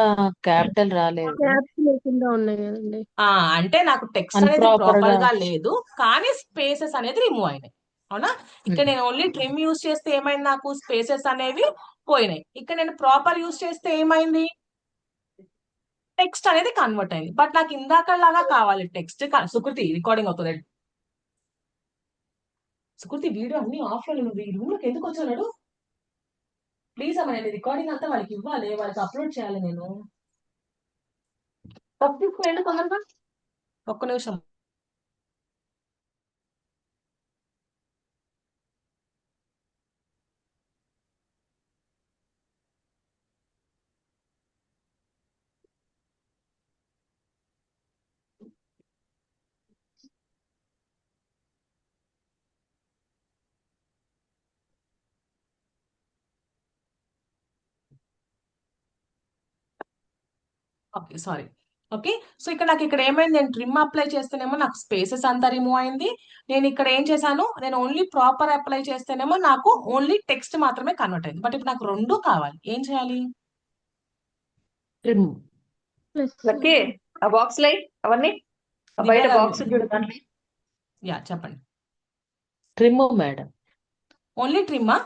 క్యాపిటల్ రాలేదు. గ్యాప్స్ లేకుండా ఉన్నాయి కదండి. అంటే నాకు టెక్స్ట్ అనేది Unproper ప్రాపర్ గా. గా లేదు, కానీ స్పేసెస్ అనేది రిమూవ్ అయినాయి. అవునా? ఇక్కడ నేను ఓన్లీ ట్రిమ్ యూజ్ చేస్తే ఏమైంది, నాకు స్పేసెస్ అనేవి పోయినాయి. ఇక్కడ నేను ప్రాపర్ యూజ్ చేస్తే ఏమైంది, టెక్స్ట్ అనేది కన్వర్ట్ అయింది. బట్ నాకు ఇందాక లాగా కావాలి టెక్స్ట్. సుకృతి రికార్డింగ్ అవుతుంది. సుకృతి వీడియో అన్ని ఆఫ్ లో, నువ్వు ఈ రూమ్ లోకి ఎందుకు వచ్చాడు? ప్లీజ్ అమ్మ, నేను రికార్డింగ్ అంతా వాళ్ళకి ఇవ్వాలి, వాళ్ళకి అప్లోడ్ చేయాలి నేను. తప్పించుకోండి తొందరగా, ఒక్క నిమిషం. Okay, sorry. ఓకే, సో ఇక్కడ నాకు ఇక్కడ ఏమైంది, నేను ట్రిమ్ అప్లై చేస్తేనేమో నాకు స్పేసెస్ అంతా రిమూవ్ అయింది. నేను ఇక్కడ ఏం చేశాను, నేను ఓన్లీ ప్రాపర్ అప్లై చేస్తేనేమో నాకు ఓన్లీ టెక్స్ట్ మాత్రమే కన్వర్ట్ అయింది. బట్ ఇప్పుడు నాకు రెండు కావాలి, ఏం చేయాలి? ట్రిమ్. లక్కీ ఆ బాక్స్ లై అవన్నీ ఆ బయట బాక్స్ చూడు దాంట్లో. యా, చెప్పండి. Trim madam. ఓన్లీ ట్రిమ్మా?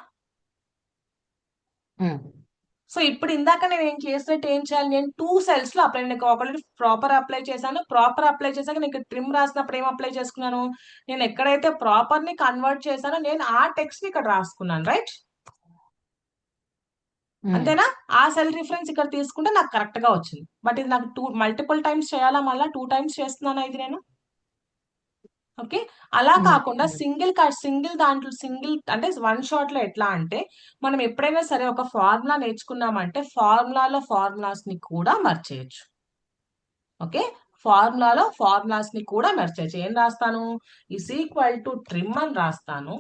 సో ఇప్పుడు ఇందాక నేను ఏం చేసినట్టు ఏం చేయాలి, నేను 2 cells లో అప్లై, నేను ఒకటి ప్రాపర్ అప్లై చేశాను. ప్రాపర్ అప్లై చేశాక నేను ట్రిమ్ రాసినప్పుడు ఏం అప్లై చేసుకున్నాను, నేను ఎక్కడైతే ప్రాపర్ ని కన్వర్ట్ చేశానో నేను ఆ టెక్స్ట్ ని ఇక్కడ రాసుకున్నాను. రైట్? అంతేనా? ఆ సెల్ రిఫరెన్స్ ఇక్కడ తీసుకుంటే నాకు కరెక్ట్ గా వచ్చింది. బట్ ఇది నాకు మల్టిపుల్ టైమ్స్ చేయాలా, మళ్ళీ 2 times చేస్తున్నాను ఇది నేను. ఓకే, అలా కాకుండా సింగిల్ దాంట్లో అంటే వన్ షాట్ లో ఎట్లా అంటే, మనం ఎప్పుడైనా సరే ఒక ఫార్ములా నేర్చుకున్నామంటే ఫార్ములాలో ఫార్ములాస్ ని కూడా మర్చేయచ్చు. ఓకే, ఫార్ములాలో ఫార్ములాస్ ని కూడా మర్చేయచ్చు. ఏం రాస్తాను, ఈజ్ ఈక్వల్ టు ట్రిమ్ అని రాస్తాను.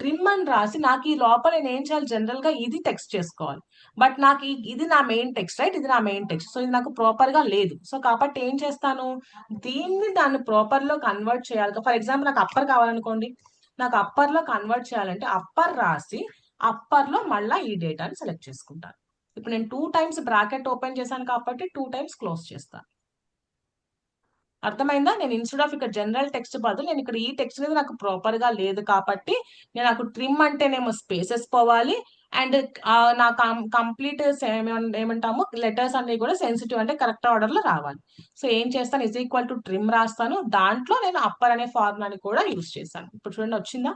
ట్రిమ్ అని రాసి నాకు ఈ లోపల నేను ఏం చేయాలి, జనరల్ గా ఇది టెక్స్ట్ చేసుకోవాలి. బట్ నాకు ఇది నా మెయిన్ టెక్స్ట్, రైట్? ఇది నా మెయిన్ టెక్స్ట్. సో ఇది నాకు ప్రాపర్ గా లేదు. సో కాబట్టి ఏం చేస్తాను, దాన్ని ప్రాపర్ లో కన్వర్ట్ చేయాలి. ఫర్ ఎగ్జాంపుల్ నాకు అప్పర్ కావాలనుకోండి, నాకు అప్పర్ లో కన్వర్ట్ చేయాలంటే అప్పర్ రాసి అప్పర్ లో మళ్ళీ ఈ డేటాని సెలెక్ట్ చేసుకుంటాను. ఇప్పుడు నేను 2 times బ్రాకెట్ ఓపెన్ చేశాను కాబట్టి 2 times క్లోజ్ చేస్తాను. అర్థమైందా? నేను ఇన్స్టెడ్ ఆఫ్ ఇక్కడ జనరల్ టెక్స్ట్ బదులు నేను ఇక్కడ ఈ టెక్స్ట్ అనేది నాకు ప్రాపర్ గా లేదు కాబట్టి నేను నాకు ట్రిమ్ అంటేనేమో స్పేసెస్ పోవాలి, అండ్ నా కంప్లీట్ ఏమంటాము లెటర్స్ అన్ని కూడా సెన్సిటివ్ అంటే కరెక్ట్ ఆర్డర్ లో రావాలి. సో ఏం చేస్తాను, ఇజ్ ఈక్వల్ టు ట్రిమ్ రాస్తాను. దాంట్లో నేను అప్పర్ అనే ఫార్ములాని కూడా యూజ్ చేశాను. ఇప్పుడు చూడండి వచ్చిందా?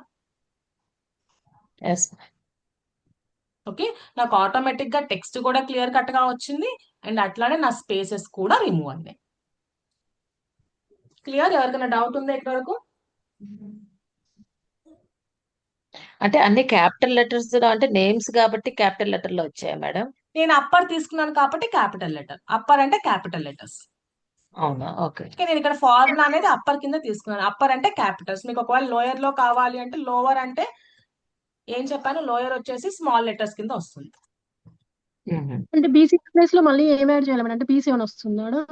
ఓకే, నాకు ఆటోమేటిక్ గా టెక్స్ట్ కూడా క్లియర్ కట్ గా వచ్చింది, అండ్ అట్లానే నా స్పేసెస్ కూడా రిమూవ్ అయ్యాయి. క్లియర్? ఎవరికైనా డౌట్ ఉందా ఇక్కడ వరకు? అంటే అన్ని క్యాపిటల్ లెటర్స్ అంటే నేమ్స్ కాబట్టి క్యాపిటల్ లెటర్ లో వచ్చాయా మేడం? నేను అప్పర్ తీసుకున్నాను కాబట్టి క్యాపిటల్ లెటర్. అప్పర్ అంటే క్యాపిటల్ లెటర్స్. అవునా? ఓకే. నేను ఇక్కడ ఫార్ములా అనేది అప్పర్ కింద తీసుకున్నాను. అప్పర్ అంటే క్యాపిటల్స్. మీకు ఒకవేళ లోయర్ లో కావాలి అంటే లోవర్ అంటే ఏం చెప్పాను, లోయర్ వచ్చేసి స్మాల్ లెటర్స్ కింద వస్తుంది. అంటే B6 ప్లేస్ లో మళ్ళీ ఏం యాడ్ చేయాలి మేడం? అంటే B7 వస్తుందా?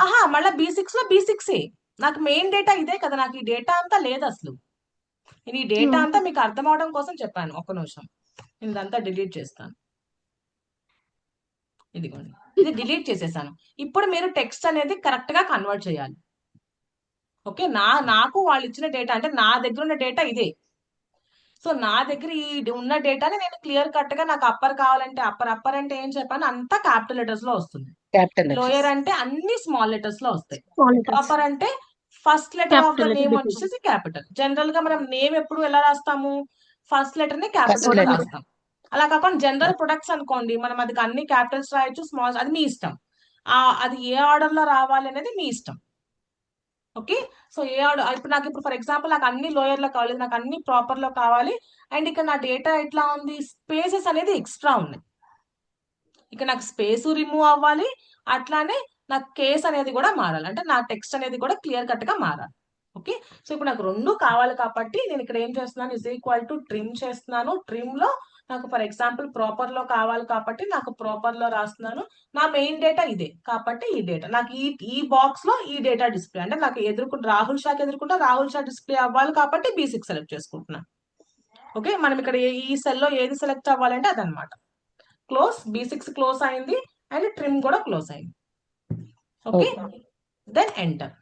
ఆహా, మళ్ళీ B6 లో B6 నాకు మెయిన్ డేటా ఇదే కదా, నాకు ఈ డేటా అంతా లేదు అసలు. నేను ఈ డేటా అంతా మీకు అర్థం అవడం కోసం చెప్పాను. ఒక్క నిమిషం, నేను ఇదంతా డిలీట్ చేస్తాను. ఇదిగోండి, ఇది డిలీట్ చేసేసాను. ఇప్పుడు మీరు టెక్స్ట్ అనేది కరెక్ట్ గా కన్వర్ట్ చేయాలి. ఓకే, నాకు వాళ్ళు ఇచ్చిన డేటా అంటే నా దగ్గర ఉన్న డేటా ఇదే. సో నా దగ్గర ఈ ఉన్న డేటాని నేను క్లియర్ కట్ గా నాకు అప్పర్ కావాలంటే అప్పర్ అంటే ఏం చెప్పాను, అంతా క్యాపిటల్ లెటర్స్ లో వస్తుంది. లోయర్ అంటే అన్ని స్మాల్ లెటర్స్ లో వస్తాయి. అప్పర్ అంటే first letter of the name వచ్చేసి క్యాపిటల్. జనరల్ గా మనం నేమ్ ఎప్పుడు ఎలా రాస్తాము, ఫస్ట్ లెటర్ ని క్యాపిటల్ లో రాస్తాం. అలా కాకుండా జనరల్ ప్రొడక్ట్స్ అనుకోండి, మనం అది అన్ని క్యాపిటల్స్ రాయొచ్చు, స్మాల్స్, అది మీ ఇష్టం. అది ఏ ఆర్డర్ లో రావాలి అనేది మీ ఇష్టం. ఓకే, సో ఏ ఆర్డర్ ఇప్పుడు నాకు ఇప్పుడు ఫర్ ఎగ్జాంపుల్ నాకు అన్ని లోయర్ లో కావాలి, నాకు అన్ని ప్రాపర్ లో కావాలి. అండ్ ఇక్కడ నా డేటా ఎట్లా ఉంది, స్పేసెస్ అనేది ఎక్స్ట్రా ఉన్నాయి. ఇక్కడ నాకు స్పేస్ రిమూవ్ అవ్వాలి, అట్లానే నాకు కేస్ అనేది కూడా మారాలి, అంటే నా టెక్స్ట్ అనేది కూడా క్లియర్ కట్ గా మారాలి. ఓకే, సో ఇప్పుడు నాకు రెండు కావాలి కాబట్టి నేను ఇక్కడ ఏం చేస్తున్నాను, ఇజ్ ఈక్వల్ టు ట్రిమ్ చేస్తున్నాను. ట్రిమ్ లో నాకు ఫర్ ఎగ్జాంపుల్ ప్రాపర్ లో కావాలి కాబట్టి నాకు ప్రాపర్ లో రాస్తున్నాను. నా మెయిన్ డేటా ఇదే కాబట్టి ఈ డేటా నాకు ఈ బాక్స్ లో ఈ డేటా డిస్ప్లే, అంటే నాకు ఎదుర్కొంటే రాహుల్ షాకి ఎదుర్కొంటే రాహుల్ షా డిస్ప్లే అవ్వాలి కాబట్టి B6 సెలెక్ట్ చేసుకుంటున్నాను. ఓకే, మనం ఇక్కడ ఈ సెల్ లో ఏది సెలెక్ట్ అవ్వాలంటే అదనమాట. క్లోజ్, B6 క్లోజ్ అయింది అండ్ ట్రిమ్ కూడా క్లోజ్ అయింది. Okay, then enter.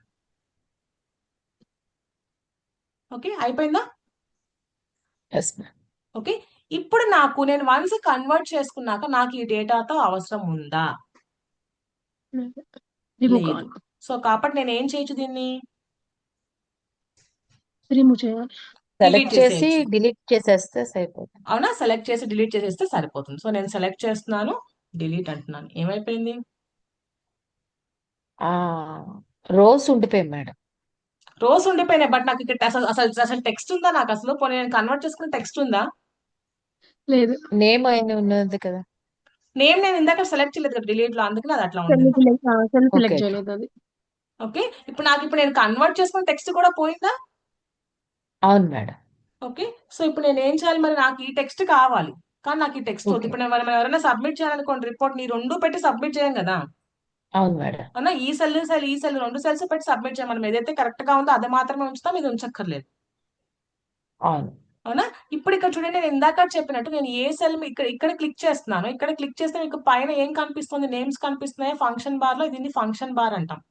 ఓకే, అయిపోయిందా? Yes ma'am. ఓకే, ఇప్పుడు నాకు నేను వన్స్ కన్వర్ట్ చేసుకున్నాక నాకు ఈ డేటాతో అవసరం ఉందా? రిమూవ్ లేదు. కావాలి, సో కాబట్టి నేను ఏం చేయొచ్చు, దీన్ని రిమూవ్ చేయాలి. సెలెక్ట్ delete చేసి చేసేయచ్చు. డిలీట్ చేసేస్తే సరిపోతుంది. అవునా, సెలెక్ట్ చేసి డిలీట్ చేసేస్తే సరిపోతుంది. సో నేను సెలెక్ట్ చేస్తున్నాను, డిలీట్ అంటున్నాను. ఏమైపోయింది? రోస్ ఉండిపోయాయి మేడం. రోస్ ఉండిపోయినాయి, బట్ నాకు ఇక్కడ అసలు అసలు అసలు టెక్స్ట్ ఉందా నాకు అసలు? పోనీ నేను కన్వర్ట్ చేసుకున్న టెక్స్ట్ ఉందా? లేదు, నేమ్ అయిన ఉన్నది కదా. నేమ్ నేను ఇందాక సెలెక్ట్ చేయలేదు కదా డిలీట్ లో, అందుకని అది అట్లా సెల్ ఉంది. సెల్ ఓకే సెలెక్ట్ చేయలేదు అది. ఓకే, ఇప్పుడు నేను కన్వర్ట్ చేసుకున్న టెక్స్ట్ కూడా పోయిందా? అవును మేడం. ఓకే, సో ఇప్పుడు నేను ఏం చేయాలి మరి? నాకు ఈ టెక్స్ట్ కావాలి కానీ నాకు ఈ టెక్స్ట్ వద్దు. ఓకే. ఇప్పుడు మనం ఎవరైనా సబ్మిట్ చేయాలనుకోండి రిపోర్ట్, నీ రెండు పెట్టి సబ్మిట్ చేయం కదా. అవును మేడం. అవునా, ఈ సెల్ రెండు సెల్స్ పెట్టి సబ్మిట్ చేయం. మనం ఏదైతే కరెక్ట్ గా ఉందో అది మాత్రమే ఉంచుతాం, ఇది ఉంచక్కర్లేదు. అవును. అవునా, ఇప్పుడు ఇక్కడ చూడండి, నేను ఇందాక చెప్పినట్టు నేను ఏ సెల్ ఇక్కడ క్లిక్ చేస్తున్నాను. ఇక్కడ క్లిక్ చేస్తే మీకు పైన ఏం కనిపిస్తుంది? నేమ్స్ కనిపిస్తున్నాయి ఫంక్షన్ బార్ లో. దీన్ని ఫంక్షన్ బార్ అంటాం.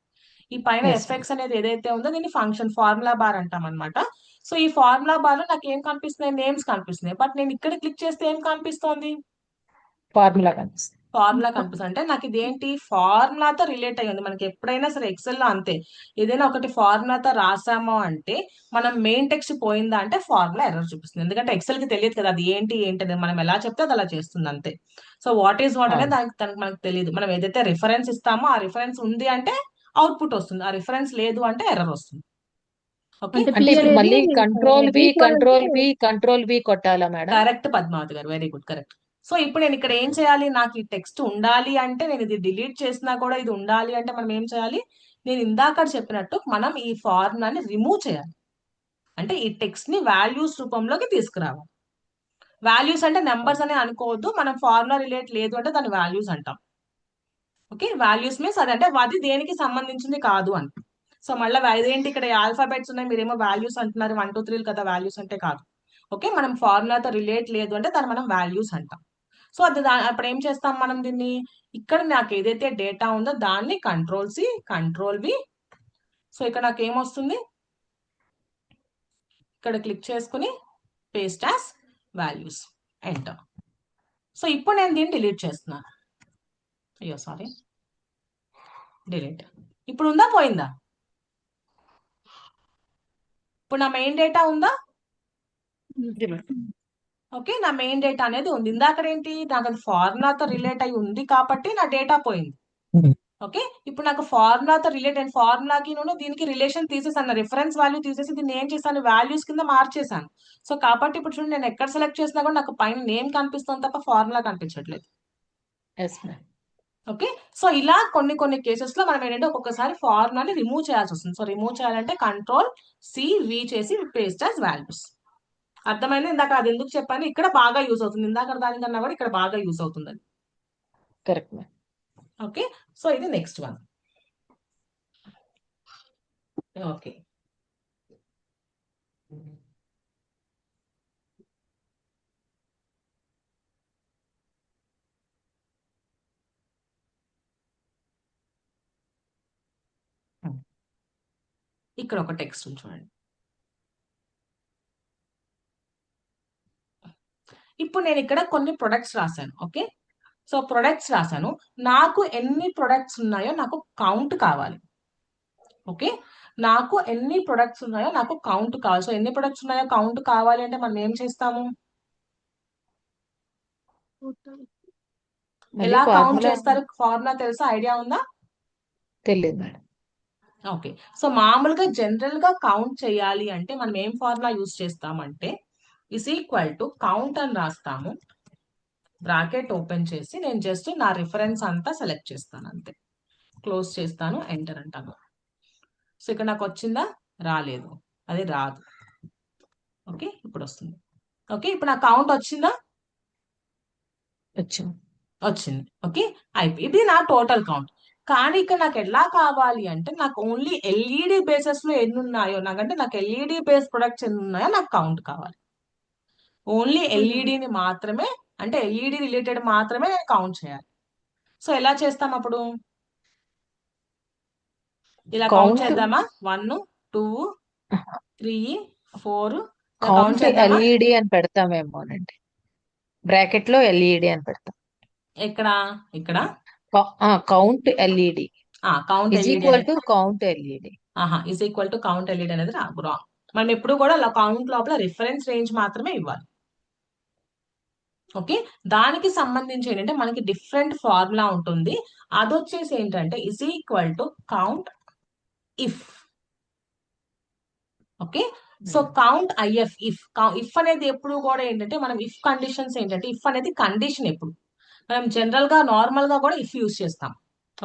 ఈ పైన Yes, ఎఫ్ఎక్స్ అనేది ఏదైతే ఉందో దీన్ని ఫార్ములా బార్ అంటాం అనమాట. సో ఈ ఫార్ములా బార్ లో నాకు ఏం కనిపిస్తున్నాయి? నేమ్స్ కనిపిస్తున్నాయి. బట్ నేను ఇక్కడ క్లిక్ చేస్తే ఏం కనిపిస్తోంది? ఫార్ములా కనిపిస్తుంది. ఫార్ములా కనిపిస్తుంది. అంటే నాకు ఇదేంటి, ఫార్ములాతో రిలేట్ అయ్యింది. మనకి ఎప్పుడైనా సరే ఎక్సెల్ లో అంతే, ఏదైనా ఒకటి ఫార్ములాతో రాసామో అంటే మనం మెయిన్ టెక్స్ట్ పోయిందా అంటే ఫార్ములా ఎర్రర్ చూపిస్తుంది. ఎందుకంటే ఎక్సెల్ కి తెలియదు కదా అది ఏంటి అనేది, మనం ఎలా చెప్తే అది అలా చేస్తుంది అంతే. సో వాట్ ఈస్ వాట్ అనేది దానికి మనకు తెలియదు. మనం ఏదైతే రిఫరెన్స్ ఇస్తామో ఆ రిఫరెన్స్ ఉంది అంటే అవుట్పుట్ వస్తుంది, ఆ రిఫరెన్స్ లేదు అంటే ఎర్రర్ వస్తుంది. ఓకే, అంటే అంటే P ఇప్పుడు అనేది మళ్ళీ కంట్రోల్ వి default కంట్రోల్ అంటే వి కంట్రోల్ వి కొట్టాలా మేడం? కరెక్ట్ పద్మావతి గారు, వెరీ గుడ్, కరెక్ట్. సో ఇప్పుడు నేను ఇక్కడ ఏం చేయాలి? నాకు ఈ టెక్స్ట్ ఉండాలి అంటే, నేను ఇది డిలీట్ చేసినా కూడా ఇది ఉండాలి అంటే మనం ఏం చేయాలి? నేను ఇందాక చెప్పినట్టు మనం ఈ ఫార్ములాని రిమూవ్ చేయాలి. అంటే ఈ టెక్స్ట్ ని వాల్యూస్ రూపంలోకి తీసుకురావాలి. వాల్యూస్ అంటే నెంబర్స్ అనే అనుకోవద్దు, మనం ఫార్ములా రిలేట్ లేదు అంటే దాని వాల్యూస్ అంటాం. ఓకే, వాల్యూస్ మీన్స్ అదంటే అది దేనికి సంబంధించింది కాదు అని. సో మళ్ళీ ఇదేంటి ఇక్కడ ఆల్ఫాబెట్స్ ఉన్నాయి, మీరేమో వాల్యూస్ అంటున్నారు, 1 2 3 కదా వాల్యూస్ అంటే కాదు. ఓకే, మనం ఫార్ములాతో రిలేట్ లేదు అంటే దాన్ని మనం వాల్యూస్ అంటాం. సో అప్పుడు ఏం చేస్తాం మనం దీన్ని? ఇక్కడ నాకు ఏదైతే డేటా ఉందో దాన్ని కంట్రోల్-C కంట్రోల్-V. సో ఇక్కడ నాకు ఏమొస్తుంది? ఇక్కడ క్లిక్ చేసుకుని paste as values, enter. So ఇప్పుడు నేను దీన్ని డిలీట్ చేస్తున్నాను. అయ్యో సారీ, డిలీట్. ఇప్పుడు ఉందా పోయిందా? ఇప్పుడు నా మెయిన్ డేటా ఉందా? ఓకే, నా మెయిన్ డేటా అనేది ఉంది. ఇందాక ఏంటి, నాకు అది ఫార్ములాతో రిలేట్ అయి ఉంది కాబట్టి నా డేటా పోయింది. ఓకే, ఇప్పుడు నాకు ఫార్ములాతో రిలేట్ అయిన ఫార్ములాకి దీనికి రిలేషన్ తీసేసాను, రిఫరెన్స్ వాల్యూ తీసేసి దీన్ని ఏం చేశాను? వాల్యూస్ కింద మార్చేసాను. సో కాబట్టి ఇప్పుడు చూడండి, నేను ఎక్కడ సెలెక్ట్ చేసినా కూడా నాకు పైన నేమ్ కనిపిస్తుంది తప్ప ఫార్ములా కనిపించట్లేదు. Yes ma'am. ఓకే, సో ఇలా కొన్ని కేసెస్ లో మనం ఏంటంటే ఒక్కొక్కసారి ఫార్ములాని రిమూవ్ చేయాల్సి వస్తుంది. సో రిమూవ్ చేయాలంటే కంట్రోల్-C చేసి పేస్ట్ యాజ్ వాల్యూస్. అర్థమైంది? ఇందాక అది ఎందుకు చెప్పాను, ఇక్కడ బాగా యూజ్ అవుతుంది, ఇందాక దానికన్నా కూడా ఇక్కడ బాగా యూజ్ అవుతుంది అది. Correct ma'am. ఓకే, సో ఇది నెక్స్ట్ వన్. ఓకే, ఇక్కడ ఒక టెక్స్ట్ చూడండి. ఇప్పుడు నేను ఇక్కడ కొన్ని ప్రొడక్ట్స్ రాశాను. ఓకే, సో ప్రొడక్ట్స్ రాశాను, నాకు ఎన్ని ప్రొడక్ట్స్ ఉన్నాయో నాకు కౌంట్ కావాలి. ఓకే, నాకు ఎన్ని ప్రొడక్ట్స్ ఉన్నాయో నాకు కౌంట్ కావాలి. సో ఎన్ని ప్రొడక్ట్స్ ఉన్నాయో కౌంట్ కావాలి అంటే మనం ఏం చేస్తాము? మళ్ళీ ఎలా కౌంట్ ఫార్ములా చేస్తారు? ఫార్ములా తెలుసా? ఐడియా ఉందా? తెలియదు మేడం. ఓకే. సో మామూలుగా జనరల్ గా కౌంట్ చేయాలి అంటే మనం ఏం ఫార్ములా యూజ్ చేస్తామంటే ఇస్ ఈక్వల్ టు కౌంట్ అని రాస్తాము. బ్రాకెట్ ఓపెన్ చేసి నేను జస్ట్ నా రిఫరెన్స్ అంతా సెలెక్ట్ చేస్తాను అంతే. క్లోజ్ చేస్తాను, ఎంటర్ అంటాను. సో ఇక్కడ నాకు వచ్చిందా? రాలేదు, అది రాదు. ఓకే, ఇప్పుడు వస్తుంది. ఓకే, ఇప్పుడు నా కౌంట్ వచ్చిందా? వచ్చింది. వచ్చింది. ఓకే, అయిపోయి ఇది నా టోటల్ కౌంట్. కానీ ఇక్కడ నాకు ఎలా కావాలి అంటే నాకు ఓన్లీ ఎల్ఈడి బేసెస్ లో ఎన్ని ఉన్నాయో, నాకంటే నాకు ఎల్ఈడి బేస్ ప్రొడక్ట్స్ ఎన్ని ఉన్నాయో నాకు కౌంట్ కావాలి. ఓన్లీ ఎల్ఈడిని మాత్రమే, అంటే ఎల్ఈడి రిలేటెడ్ మాత్రమే నేను కౌంట్ చేయాలి. సో ఎలా చేస్తాం అప్పుడు? ఇలా కౌంట్ కౌంట్ చేద్దామా? 1 2 3 4 కౌంట్ కౌంట్ చేద్దామా? ఎల్ఈడి అని పెడతామేమోనండి. బ్రాకెట్ లో ఎల్ఈడి అని పెడతాం. ఎక్కడ? ఇక్కడ count LED count is LED equal అనేది to count LED. Is equal to count LED అనేది రాంగ్. మనం ఎప్పుడు కూడా కౌంట్ లోపల రిఫరెన్స్ రేంజ్ మాత్రమే ఇవ్వాలి. ఓకే, దానికి సంబంధించి ఏంటంటే మనకి డిఫరెంట్ ఫార్ములా ఉంటుంది. అది వచ్చేసి ఏంటంటే is equal to count if. Okay, so count if if అనేది ఎప్పుడు కూడా ఏంటంటే మనం ఇఫ్ కండిషన్స్ ఏంటంటే ఇఫ్ అనేది కండిషన్. ఎప్పుడు మనం జనరల్ గా నార్మల్ గా కూడా ఇఫ్ యూజ్ చేస్తాం.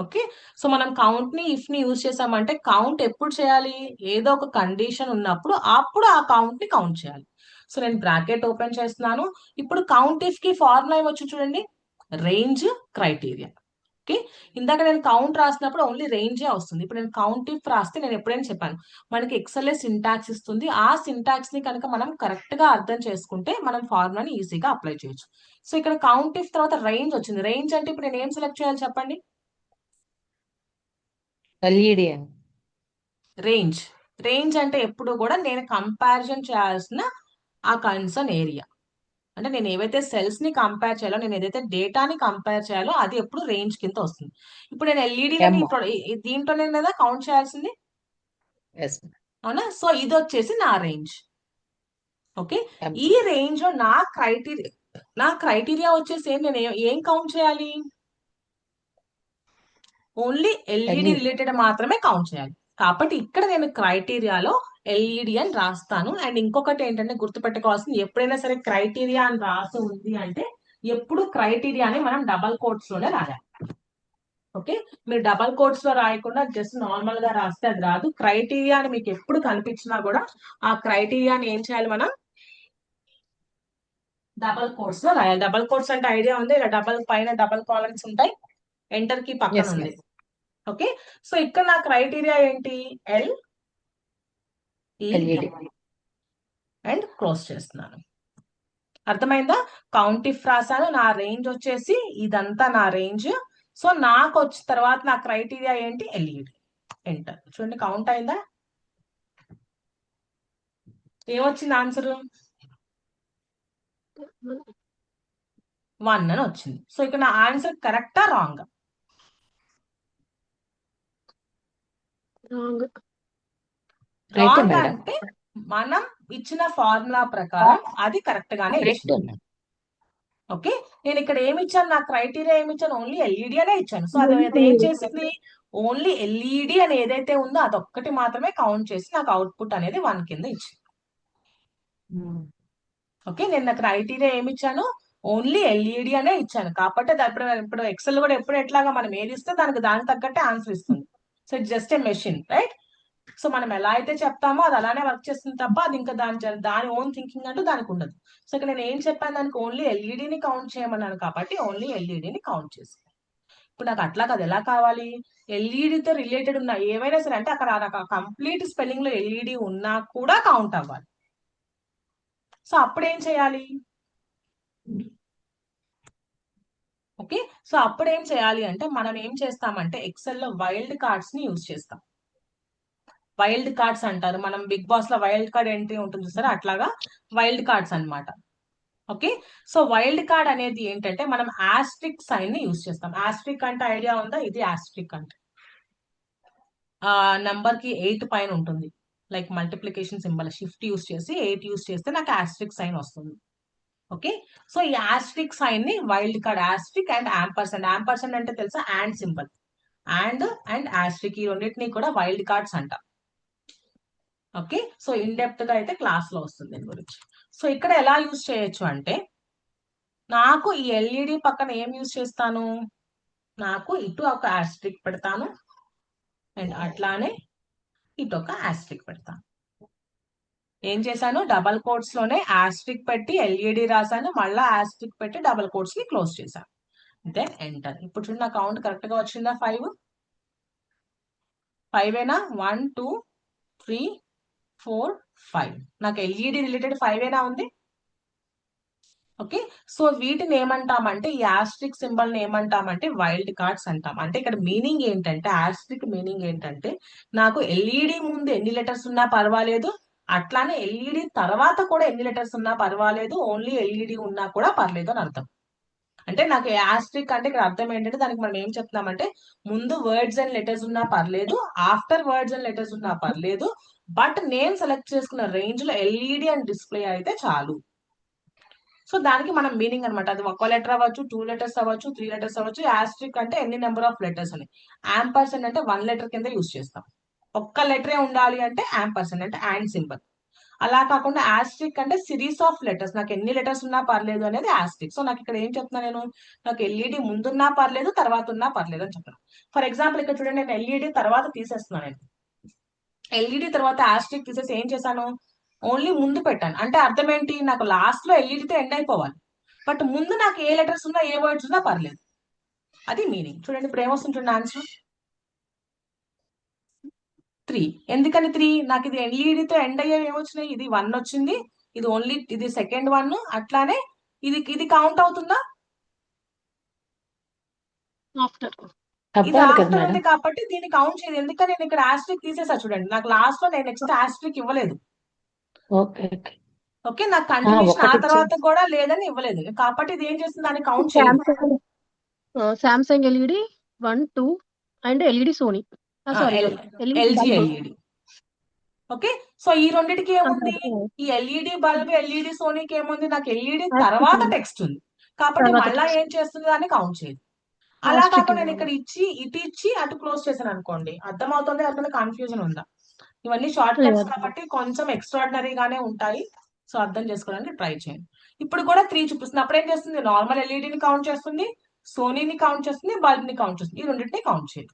ఓకే, సో మనం కౌంట్ ని ఇఫ్ ని యూజ్ చేసామంటే కౌంట్ ఎప్పుడు చేయాలి? ఏదో ఒక కండిషన్ ఉన్నప్పుడు అప్పుడు ఆ కౌంట్ ని కౌంట్ చేయాలి. సో నేను బ్రాకెట్ ఓపెన్ చేస్తున్నాను. ఇప్పుడు కౌంట్ ఇఫ్ కి ఫార్ములా ఏమొచ్చు చూడండి, రేంజ్ క్రైటీరియా. ఓకే, ఇందాక నేను కౌంట్ రాసినప్పుడు ఓన్లీ రేంజే వస్తుంది. ఇప్పుడు నేను కౌంట్ ఇఫ్ రాస్తే నేను ఎప్పుడైనా చెప్పాను మనకి ఎక్సెల్ సింటాక్స్ ఇస్తుంది. ఆ సింటాక్స్ ని కనుక మనం కరెక్ట్ గా అర్థం చేసుకుంటే మనం ఫార్ములాని ఈజీగా అప్లై చేయొచ్చు. సో ఇక్కడ కౌంట్ ఇఫ్ తర్వాత రేంజ్ వచ్చింది. రేంజ్ అంటే ఇప్పుడు నేను ఏం సెలెక్ట్ చేయాలి చెప్పండి? ఎల్ఈడి అని. రేంజ్. రేంజ్ అంటే ఎప్పుడు కూడా నేను కంపారిజన్ చేయాల్సిన ఆ కన్సర్న్ ఏరియా, అంటే నేను ఏవైతే సెల్స్ ని కంపేర్ చేయాలో, నేను ఏదైతే డేటాని కంపేర్ చేయాలో అది ఎప్పుడు రేంజ్ కింద వస్తుంది. ఇప్పుడు నేను ఎల్ఈడిలని దీంట్లోనే కదా కౌంట్ చేయాల్సింది, అవునా? సో ఇది వచ్చేసి నా రేంజ్. ఓకే, ఈ రేంజ్ లో నా క్రైటీరియా వచ్చేసి నేను ఏం కౌంట్ చేయాలి? ఓన్లీ ఎల్ఈడి రిలేటెడ్ మాత్రమే కౌంట్ చేయాలి. కాబట్టి ఇక్కడ నేను క్రైటీరియాలో ఎల్ఈడి అని రాస్తాను. అండ్ ఇంకొకటి ఏంటంటే గుర్తుపెట్టుకోవాల్సింది, ఎప్పుడైనా సరే క్రైటీరియా అని రాసి ఉంది అంటే ఎప్పుడు క్రైటీరియాని మనం డబల్ కోట్స్ లోనే రాయాలి. ఓకే, మీరు డబల్ కోట్స్ లో రాయకుండా జస్ట్ నార్మల్ గా రాస్తే అది రాదు. క్రైటీరియా అని మీకు ఎప్పుడు కనిపించినా కూడా ఆ క్రైటీరియాని ఏం చేయాలి? మనం డబల్ కోట్స్ లో రాయాలి. డబల్ కోట్స్ అంటే ఐడియా ఉంది, ఇలా డబల్ పైన డబల్ కాలమ్స్ ఉంటాయి, ఎంటర్ కి పక్కన ఉంది. ఓకే, సో ఇక్కడ నా క్రైటీరియా ఏంటి? ఎల్ఈడి అండ్ క్లోజ్ చేస్తున్నాను. అర్థమైందా? కౌంట్ ఇఫ్ రాసాను, నా రేంజ్ వచ్చేసి ఇదంతా నా రేంజ్. సో నాకు వచ్చిన తర్వాత నా క్రైటీరియా ఏంటి? ఎల్ఈడి. ఎంటర్. చూడండి కౌంట్ అయిందా? ఏమొచ్చింది ఆన్సర్? 1 అని వచ్చింది. సో ఇక్కడ నా ఆన్సర్ కరెక్టా రాంగ్? రాంగ్ అంటే మనం ఇచ్చిన ఫార్ములా ప్రకారం అది కరెక్ట్ గానే ఇచ్చింది. ఓకే, నేను ఇక్కడ ఏమి ఇచ్చాను? నా క్రైటీరియా ఏమి ఇచ్చాను? ఓన్లీ ఎల్ఈడి అనే ఇచ్చాను. సో అది ఏం చేసింది? ఓన్లీ ఎల్ఈడి అని ఏదైతే ఉందో అదొక్కటి మాత్రమే కౌంట్ చేసి నాకు అవుట్పుట్ అనేది 1 కింద ఇచ్చింది. ఓకే, నేను నా క్రైటీరియా ఏమి ఇచ్చాను? ఓన్లీ ఎల్ఈడి అనే ఇచ్చాను. కాబట్టి అది ఇప్పుడు ఎక్సెల్ కూడా ఎప్పుడు ఎట్లాగా మనం ఏది ఇస్తే దానికి తగ్గట్టే ఆన్సర్ ఇస్తుంది. So it's just a machine, right? So మనం ఎలా అయితే చెప్తామో అది అలానే వర్క్ చేస్తుంది తప్ప అది ఇంకా దాని ఓన్ థింకింగ్ అంటూ దానికి ఉండదు. సో ఇక్కడ నేను ఏం చెప్పాను? దానికి ఓన్లీ ఎల్ఈడిని కౌంట్ చేయమన్నాను కాబట్టి ఓన్లీ ఎల్ఈడిని కౌంట్ చేస్తాను. ఇప్పుడు నాకు అట్లా కాదు, ఎలా కావాలి? ఎల్ఈడితో రిలేటెడ్ ఉన్న ఏవైనా సరే, అంటే అక్కడ నాకు కంప్లీట్ స్పెల్లింగ్ లో ఎల్ఈడి ఉన్నా కూడా కౌంట్ అవ్వాలి. సో అప్పుడు ఏం చేయాలి? ఓకే, సో అప్పుడు ఏం చేయాలి అంటే మనం ఏం చేస్తామంటే ఎక్సెల్ లో వైల్డ్ కార్డ్స్ ని యూజ్ చేస్తాం. వైల్డ్ కార్డ్స్ అంటారు, మనం బిగ్ బాస్ లో వైల్డ్ కార్డ్ ఎంట్రీ ఉంటుంది చూసారా, అట్లాగా వైల్డ్ కార్డ్స్ అన్నమాట. ఓకే, సో వైల్డ్ కార్డ్ అనేది ఏంటంటే మనం ఆస్ట్రిక్ సైన్ ని యూజ్ చేస్తాం. ఆస్ట్రిక్ అంటే ఐడియా ఉందా? ఇది ఆస్ట్రిక్ అంటే నంబర్ కి 8 పైన ఉంటుంది, like multiplication symbol. Shift use చేసి 8 యూజ్ చేస్తే నాకు ఆస్ట్రిక్ సైన్ వస్తుంది. ఓకే, సో ఈ ఆస్ట్రిక్ సైన్ ని wild card, Austric and ampersand. Ampersand అంటే తెలుసా? And symbol. అండ్ ఆస్ట్రిక్, ఈ రెండింటిని కూడా వైల్డ్ కార్డ్స్ అంటాం. ఓకే, సో ఇన్ డెప్త్ గా అయితే క్లాస్ లో వస్తుంది దీని గురించి. సో ఇక్కడ ఎలా యూజ్ చేయొచ్చు అంటే, నాకు ఈ ఎల్ఈడి పక్కన ఏం యూజ్ చేస్తాను, నాకు ఇటు ఒక ఆస్ట్రిక్ పెడతాను అండ్ అట్లానే ఇటు ఒక ఆస్ట్రిక్ పెడతాను. ఏం చేశాను, డబల్ కోట్స్ లోనే ఆస్ట్రిక్ పెట్టి ఎల్ఈడి రాశాను, మళ్ళా ఆస్ట్రిక్ పెట్టి డబల్ కోట్స్ కి క్లోజ్ చేశాను, దెన్ ఎంటర్. ఇప్పుడు చూడండి నా కౌంట్ కరెక్ట్ గా వచ్చిందా, 5 ఏనా, 1 2 3 4 5, నాకు ఎల్ఈడి రిలేటెడ్ 5 ఏనా ఉంది. ఓకే, సో వీటిని ఏమంటామంటే, ఈ ఆస్ట్రిక్ సింబల్ ని ఏమంటామంటే వైల్డ్ కార్డ్స్ అంటాం. అంటే ఇక్కడ మీనింగ్ ఏంటంటే, ఆస్ట్రిక్ మీనింగ్ ఏంటంటే, నాకు ఎల్ఈడి ముందు ఎన్ని లెటర్స్ ఉన్నా పర్వాలేదు, అట్లానే ఎల్ఈడి తర్వాత కూడా ఎన్ని లెటర్స్ ఉన్నా పర్వాలేదు, ఓన్లీ ఎల్ఈడి ఉన్నా కూడా పర్లేదు అని అర్థం. అంటే నాకు ఆస్ట్రిక్ అంటే ఇక్కడ అర్థం ఏంటంటే, దానికి మనం ఏం చెప్తున్నామంటే, ముందు వర్డ్స్ అండ్ లెటర్స్ ఉన్నా పర్లేదు, ఆఫ్టర్ వర్డ్స్ అండ్ లెటర్స్ ఉన్నా పర్లేదు, బట్ నేను సెలెక్ట్ చేసుకున్న రేంజ్ లో ఎల్ఈడి అండ్ డిస్ప్లే అయితే చాలు. సో దానికి మనం మీనింగ్ అనమాట. అది ఒక లెటర్ అవ్వచ్చు, 2 లెటర్స్ అవ్వచ్చు, 3 లెటర్స్ అవ్వచ్చు. ఆస్ట్రిక్ అంటే ఎన్ని నెంబర్ ఆఫ్ లెటర్స్ అని. యాంపర్సెంట్ అంటే 1 లెటర్ కింద యూజ్ చేస్తాం. ఒక్క లెటరే ఉండాలి అంటే యాంపర్సెంట్ అంటే అండ్ సింబల్. అలా కాకుండా ఆస్ట్రిక్ అంటే సిరీస్ ఆఫ్ లెటర్స్, నాకు ఎన్ని లెటర్స్ ఉన్నా పర్లేదు అనేది ఆస్ట్రిక్. సో నాకు ఇక్కడ ఏం చెప్తున్నా నేను, నాకు ఎల్ఈడి ముందున్నా పర్లేదు, తర్వాత ఉన్నా పర్లేదు అని చెప్తాను. ఫర్ ఎగ్జాంపుల్ ఇక్కడ చూడండి, నేను ఎల్ఈడి తర్వాత తీసేస్తున్నాను. నేను ఎల్ఈడి తర్వాత ఆస్ట్రిక్ తీసేసి ఏం చేశాను, ఓన్లీ ముందు పెట్టాను. అంటే అర్థం ఏంటి, నాకు లాస్ట్ లో ఎల్ఈడితో ఎండ్ అయిపోవాలి, బట్ ముందు నాకు ఏ లెటర్స్ ఉన్నా ఏ వర్డ్స్ ఉన్నా పర్లేదు, అది మీనింగ్. చూడండి ఇప్పుడు ఏమొస్తుంది చూడండి ఆన్సర్ 3. ఎందుకని 3, నాకు ఇది ఎల్ఈడితో ఎండ్ అయ్యేవి ఏమొచ్చినాయి, ఇది 1 వచ్చింది, ఇది ఓన్లీ ఇది సెకండ్ 1, అట్లానే ఇది కౌంట్ అవుతుందా, ఆఫ్టర్ ఇది అవ్వాలి కదా ఆఫ్టర్ ఉంది మేడం. కాబట్టి దీన్ని కౌంట్ చేయదు. ఎందుకని నేను ఇక్కడ ఆస్ట్రిక్ తీసేసా చూడండి, నాకు లాస్ట్ లో నేను నెక్స్ట్ ఆస్ట్రిక్ ఇవ్వలేదు. Okay okay. ఓకే, నాకు కంటిన్యూషన్ ఆ ఒకటి తర్వాత కూడా లేదని ఇవ్వలేదు, కాబట్టి ఇది ఏం చేస్తుంది, దాన్ని కౌంట్ చేయదు. Samsung LED 1 2 and LED Sony sorry LG LED. Okay, so ఈ రెండిటికి ఏముంది, ఈ ఎల్ఈడి బల్బ్ ఎల్ఈడి సోనీకి ఏముంది, నాకు ఎల్ఈడి తర్వాత టెక్స్ట్ ఉంది, కాబట్టి తర్వాత మళ్ళా text. ఏం చేస్తుంది, దాన్ని కౌంట్ చేయదు. అలా Asterisk కాకుండా నేను ఇవ్వాలి. ఇక్కడ ఇటు ఇచ్చి అటు క్లోజ్ చేశాను అనుకోండి, అర్థమవుతుంది, అర్థం కన్ఫ్యూజన్ ఉందా. ఇవన్నీ షార్ట్ కట్స్ లేదు. కాబట్టి కొంచెం ఎక్స్ట్రాడినరీగానే ఉంటాయి, సో అర్థం చేసుకోవడానికి ట్రై చేయండి. ఇప్పుడు కూడా 3 చూపిస్తుంది, అప్పుడు ఏం చేస్తుంది, నార్మల్ ఎల్ఈడిని కౌంట్ చేస్తుంది, సోనీని కౌంట్ చేస్తుంది, బల్బ్ ని కౌంట్ చేస్తుంది, ఈ రెండింటిని కౌంట్ చేయదు.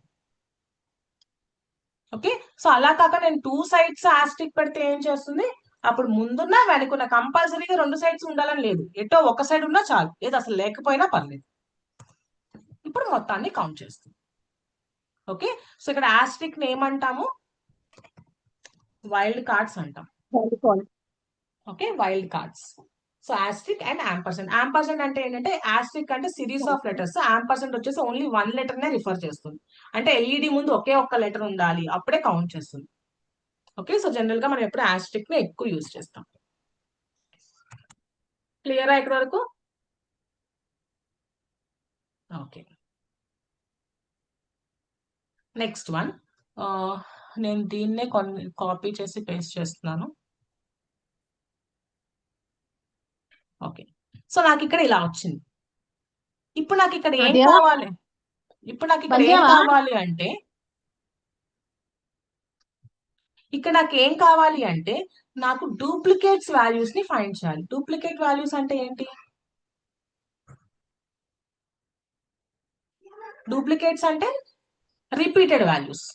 ఓకే, సో అలా కాక నేను 2 సైడ్స్ ఆస్ట్రిక్ పెడితే ఏం చేస్తుంది, అప్పుడు ముందున్న వెనుకున్న కంపల్సరీగా 2 సైడ్స్ ఉండాలని లేదు, ఎటో ఒక సైడ్ ఉన్నా చాలు, ఏది అసలు లేకపోయినా పర్లేదు. ఇప్పుడు మొత్తాన్ని కౌంట్ చేస్తుంది. ఓకే, సో ఇక్కడ ఆస్ట్రిక్ ని ఏమంటాము, వైల్డ్ కార్డ్స్ అంటాం. Okay, wild cards. So Austric and ampersand. Ampersand అంటే ఏంటంటే, ఆస్ట్రిక్ అంటే సిరీస్ ఆఫ్ లెటర్స్, యాంపర్సెంట్ వచ్చేసి ఓన్లీ 1 లెటర్ నే రిఫర్ చేస్తుంది. అంటే ఎల్ఈడి ముందు ఒకే ఒక్క లెటర్ ఉండాలి, అప్పుడే కౌంట్ చేస్తుంది. ఓకే, సో జనరల్ గా మనం ఎప్పుడు ఆస్ట్రిక్ ని ఎక్కువ యూజ్ చేస్తాం. క్లియరా ఇక్కడ వరకు? Okay, next one. నేను దీన్నే కాపీ చేసి పేస్ట్ చేస్తున్నాను. ఓకే, సో నాకు ఇక్కడ ఇలా వచ్చింది. ఇప్పుడు నాకు ఇక్కడ ఏం అదే కావాలి, ఇప్పుడు నాకు ఇక్కడ ఏం కావాలి అంటే, ఇక్కడ నాకు ఏం కావాలి అంటే, నాకు డూప్లికేట్స్ వాల్యూస్ ని ఫైండ్ చేయాలి. డూప్లికేట్ వాల్యూస్ అంటే ఏంటి, డూప్లికేట్స్ అంటే repeated values.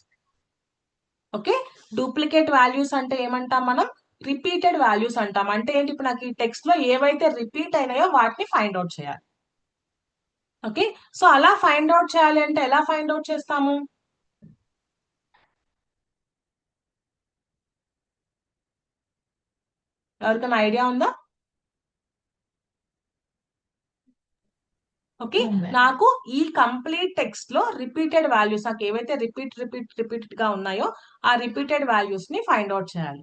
Okay, duplicate values అంటే ఏమంటాం మనం, రిపీటెడ్ వాల్యూస్ అంటాం. అంటే ఏంటి, ఇప్పుడు నాకు ఈ టెక్స్ట్ లో ఏవైతే రిపీట్ అయినాయో వాటిని ఫైండ్ అవుట్ చేయాలి. ఓకే, సో అలా ఫైండ్ అవుట్ చేయాలి అంటే ఎలా ఫైండ్ అవుట్ చేస్తాము, ఎవరికైనా ఐడియా ఉందా? ఓకే, నాకు ఈ కంప్లీట్ టెక్స్ట్ లో రిపీటెడ్ వాల్యూస్, నాకు ఏవైతే రిపీటెడ్ గా ఉన్నాయో ఆ రిపీటెడ్ వాల్యూస్ ని ఫైండ్ అవుట్ చేయాలి.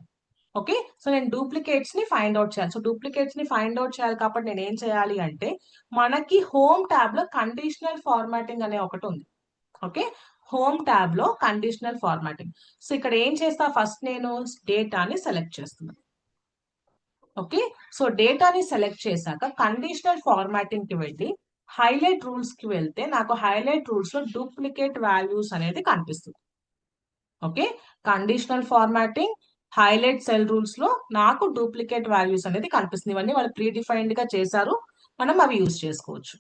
ఓకే, సో నేను డూప్లికేట్స్ ని ఫైండ్ అవుట్ చేయాలి. సో డూప్లికేట్స్ ని ఫైండ్ అవుట్ చేయాలి కాబట్టి నేను ఏం చేయాలి అంటే, మనకి హోమ్ ట్యాబ్ లో కండిషనల్ ఫార్మాటింగ్ అనే ఒకటి ఉంది. ఓకే, హోమ్ ట్యాబ్ లో కండిషనల్ ఫార్మాటింగ్. సో ఇక్కడ ఏం చేస్తా, ఫస్ట్ నేను డేటాని సెలెక్ట్ చేస్తున్నాను. ఓకే, సో డేటాని సెలెక్ట్ చేశాక కండిషనల్ ఫార్మాటింగ్ కి వెళ్ళి హైలైట్ రూల్స్ కి వెళ్తే నాకు హైలైట్ రూల్స్ లో డూప్లికేట్ వాల్యూస్ అనేది కనిపిస్తుంది. Okay, conditional formatting highlight cell rules లో నాకు డూప్లికేట్ వాల్యూస్ అనేది కనిపిస్తుంది. ఇవన్నీ వాళ్ళు ప్రీ డిఫైన్డ్ గా చేశారు, మనం అవి యూజ్ చేసుకోవచ్చు.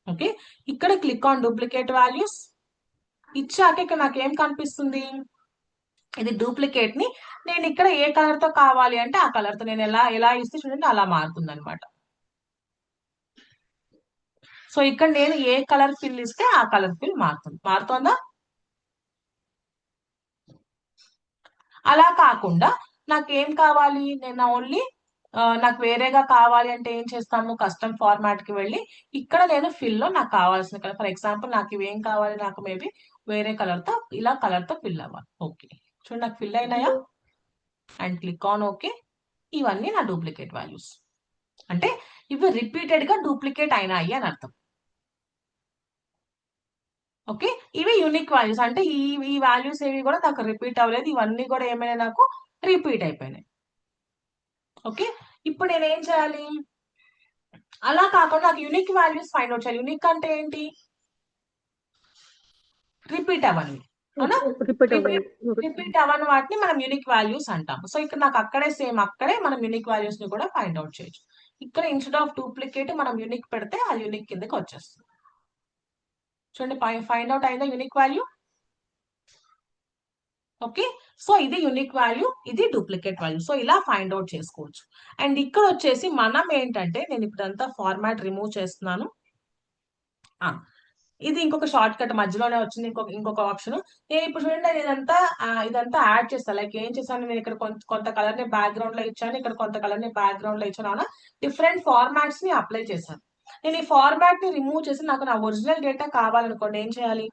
ఓకే, ఇక్కడ క్లిక్ ఆన్ డూప్లికేట్ వాల్యూస్ ఇచ్చాక ఇక్కడ నాకు ఏం కనిపిస్తుంది, ఇది డూప్లికేట్ ని నేను ఇక్కడ ఏ కలర్ తో కావాలి అంటే ఆ కలర్ తో నేను ఎలా ఇస్తే చూడండి అలా మారుతుంది అనమాట. సో ఇక్కడ నేను ఏ కలర్ ఫిల్ ఇస్తే ఆ కలర్ ఫిల్ మారుతుందా? అలా కాకుండా నాకు ఏం కావాలి, నేను ఓన్లీ నాకు వేరేగా కావాలి అంటే ఏం చేస్తాము, కస్టమ్ ఫార్మాట్ కి వెళ్ళి ఇక్కడ నేను ఫిల్ లో నాకు కావాల్సిన కలర్, ఫర్ ఎగ్జాంపుల్ నాకు ఇవేం కావాలి, నాకు మేబీ వేరే కలర్ తో ఇలా కలర్ తో ఫిల్ అవ్వాలి. ఓకే, చూడండి నాకు ఫిల్ అయినాయా, అండ్ క్లిక్ ఆన్ ఓకే. ఇవన్నీ నా డూప్లికేట్ వాల్యూస్, అంటే ఇవి రిపీటెడ్ గా డూప్లికేట్ అయినాయి అని అర్థం. ఓకే, ఇవి యూనిక్ వాల్యూస్, అంటే ఈ వాల్యూస్ ఏవి కూడా నాకు రిపీట్ అవ్వలేదు, ఇవన్నీ కూడా ఏమైనా నాకు రిపీట్ అయిపోయినాయి. ఓకే, ఇప్పుడు నేను ఏం చేయాలి, అలా కాకుండా నాకు యూనిక్ వాల్యూస్ ఫైండ్ అవుట్ చేయాలి. యూనిక్ అంటే ఏంటి, రిపీట్ అవ్వని, అవునా, రిపీట్ అవ్వని వాటిని మనం యూనిక్ వాల్యూస్ అంటాం. సో ఇక్కడ నాకు అక్కడే మనం యూనిక్ వాల్యూస్ ని కూడా ఫైండ్ అవుట్ చేయొచ్చు. ఇక్కడ ఇన్స్టెడ్ ఆఫ్ డూప్లికేట్ మనం యూనిక్ పెడితే ఆ యూనిక్ కిందకి వచ్చేస్తుంది. చూడండి ఫైండ్ అవుట్ అయిందా యూనిక్ వాల్యూ. ఓకే, సో ఇది యూనిక్ వాల్యూ, ఇది డూప్లికేట్ వాల్యూ. సో ఇలా ఫైండ్ అవుట్ చేసుకోవచ్చు. అండ్ ఇక్కడ వచ్చేసి మనం ఏంటంటే, నేను ఇప్పుడంతా ఫార్మాట్ రిమూవ్ చేస్తున్నాను. ఇది ఇంకొక షార్ట్ కట్ మధ్యలోనే వచ్చింది, ఇంకొక ఆప్షన్. నేను ఇప్పుడు చూడండి నేను ఇదంతా యాడ్ చేస్తాను. లైక్ ఏం చేశాను, నేను ఇక్కడ కొంత కలర్ ని బ్యాక్గ్రౌండ్ లో ఇచ్చాను, ఇక్కడ కొంత కలర్ ని బ్యాక్గ్రౌండ్ లో ఇచ్చాను, అవునా, డిఫరెంట్ ఫార్మాట్స్ ని అప్లై చేశాను. నేను ఈ ఫార్మాట్ ని రిమూవ్ చేసి నాకు నా ఒరిజినల్ డేటా కావాలనుకోండి, ఏం చేయాలి,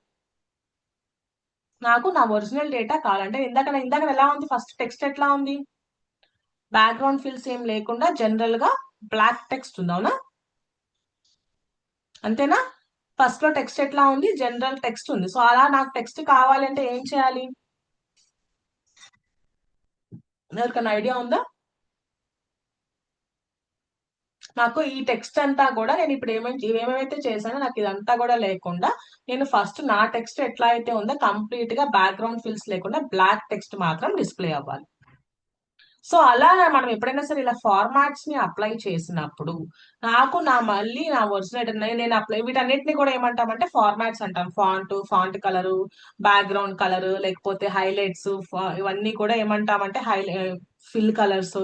నాకు నా ఒరిజినల్ డేటా కావాలంటే ఇందాక ఎలా ఉంది, ఫస్ట్ టెక్స్ట్ ఎట్లా ఉంది, బ్యాక్గ్రౌండ్ ఫిల్స్ ఏం లేకుండా జనరల్ గా బ్లాక్ టెక్స్ట్ ఉంది, అవునా, అంతేనా. ఫస్ట్ లో టెక్స్ట్ ఎట్లా ఉంది, జనరల్ టెక్స్ట్ ఉంది. సో అలా నాకు టెక్స్ట్ కావాలంటే ఏం చేయాలి, ఎవరికైనా ఐడియా ఉందా? నాకు ఈ టెక్స్ట్ అంతా కూడా నేను ఇప్పుడు ఏమేమైతే చేశానో నాకు ఇదంతా కూడా లేకుండా నేను ఫస్ట్ నా టెక్స్ట్ ఎట్లా అయితే ఉందో కంప్లీట్ గా బ్యాక్గ్రౌండ్ ఫిల్స్ లేకుండా బ్లాక్ టెక్స్ట్ మాత్రం డిస్ప్లే అవ్వాలి. సో అలా మనం ఎప్పుడైనా సరే ఇలా ఫార్మాట్స్ ని అప్లై చేసినప్పుడు నాకు మళ్ళీ నా ఒరిజినల్ నేను అప్లై వీటన్నిటిని కూడా ఏమంటామంటే ఫార్మాట్స్ అంటాం. ఫాంట్ కలరు, బ్యాక్గ్రౌండ్ కలరు, లేకపోతే హైలైట్స్, ఇవన్నీ కూడా ఏమంటామంటే ఫిల్ కలర్స్,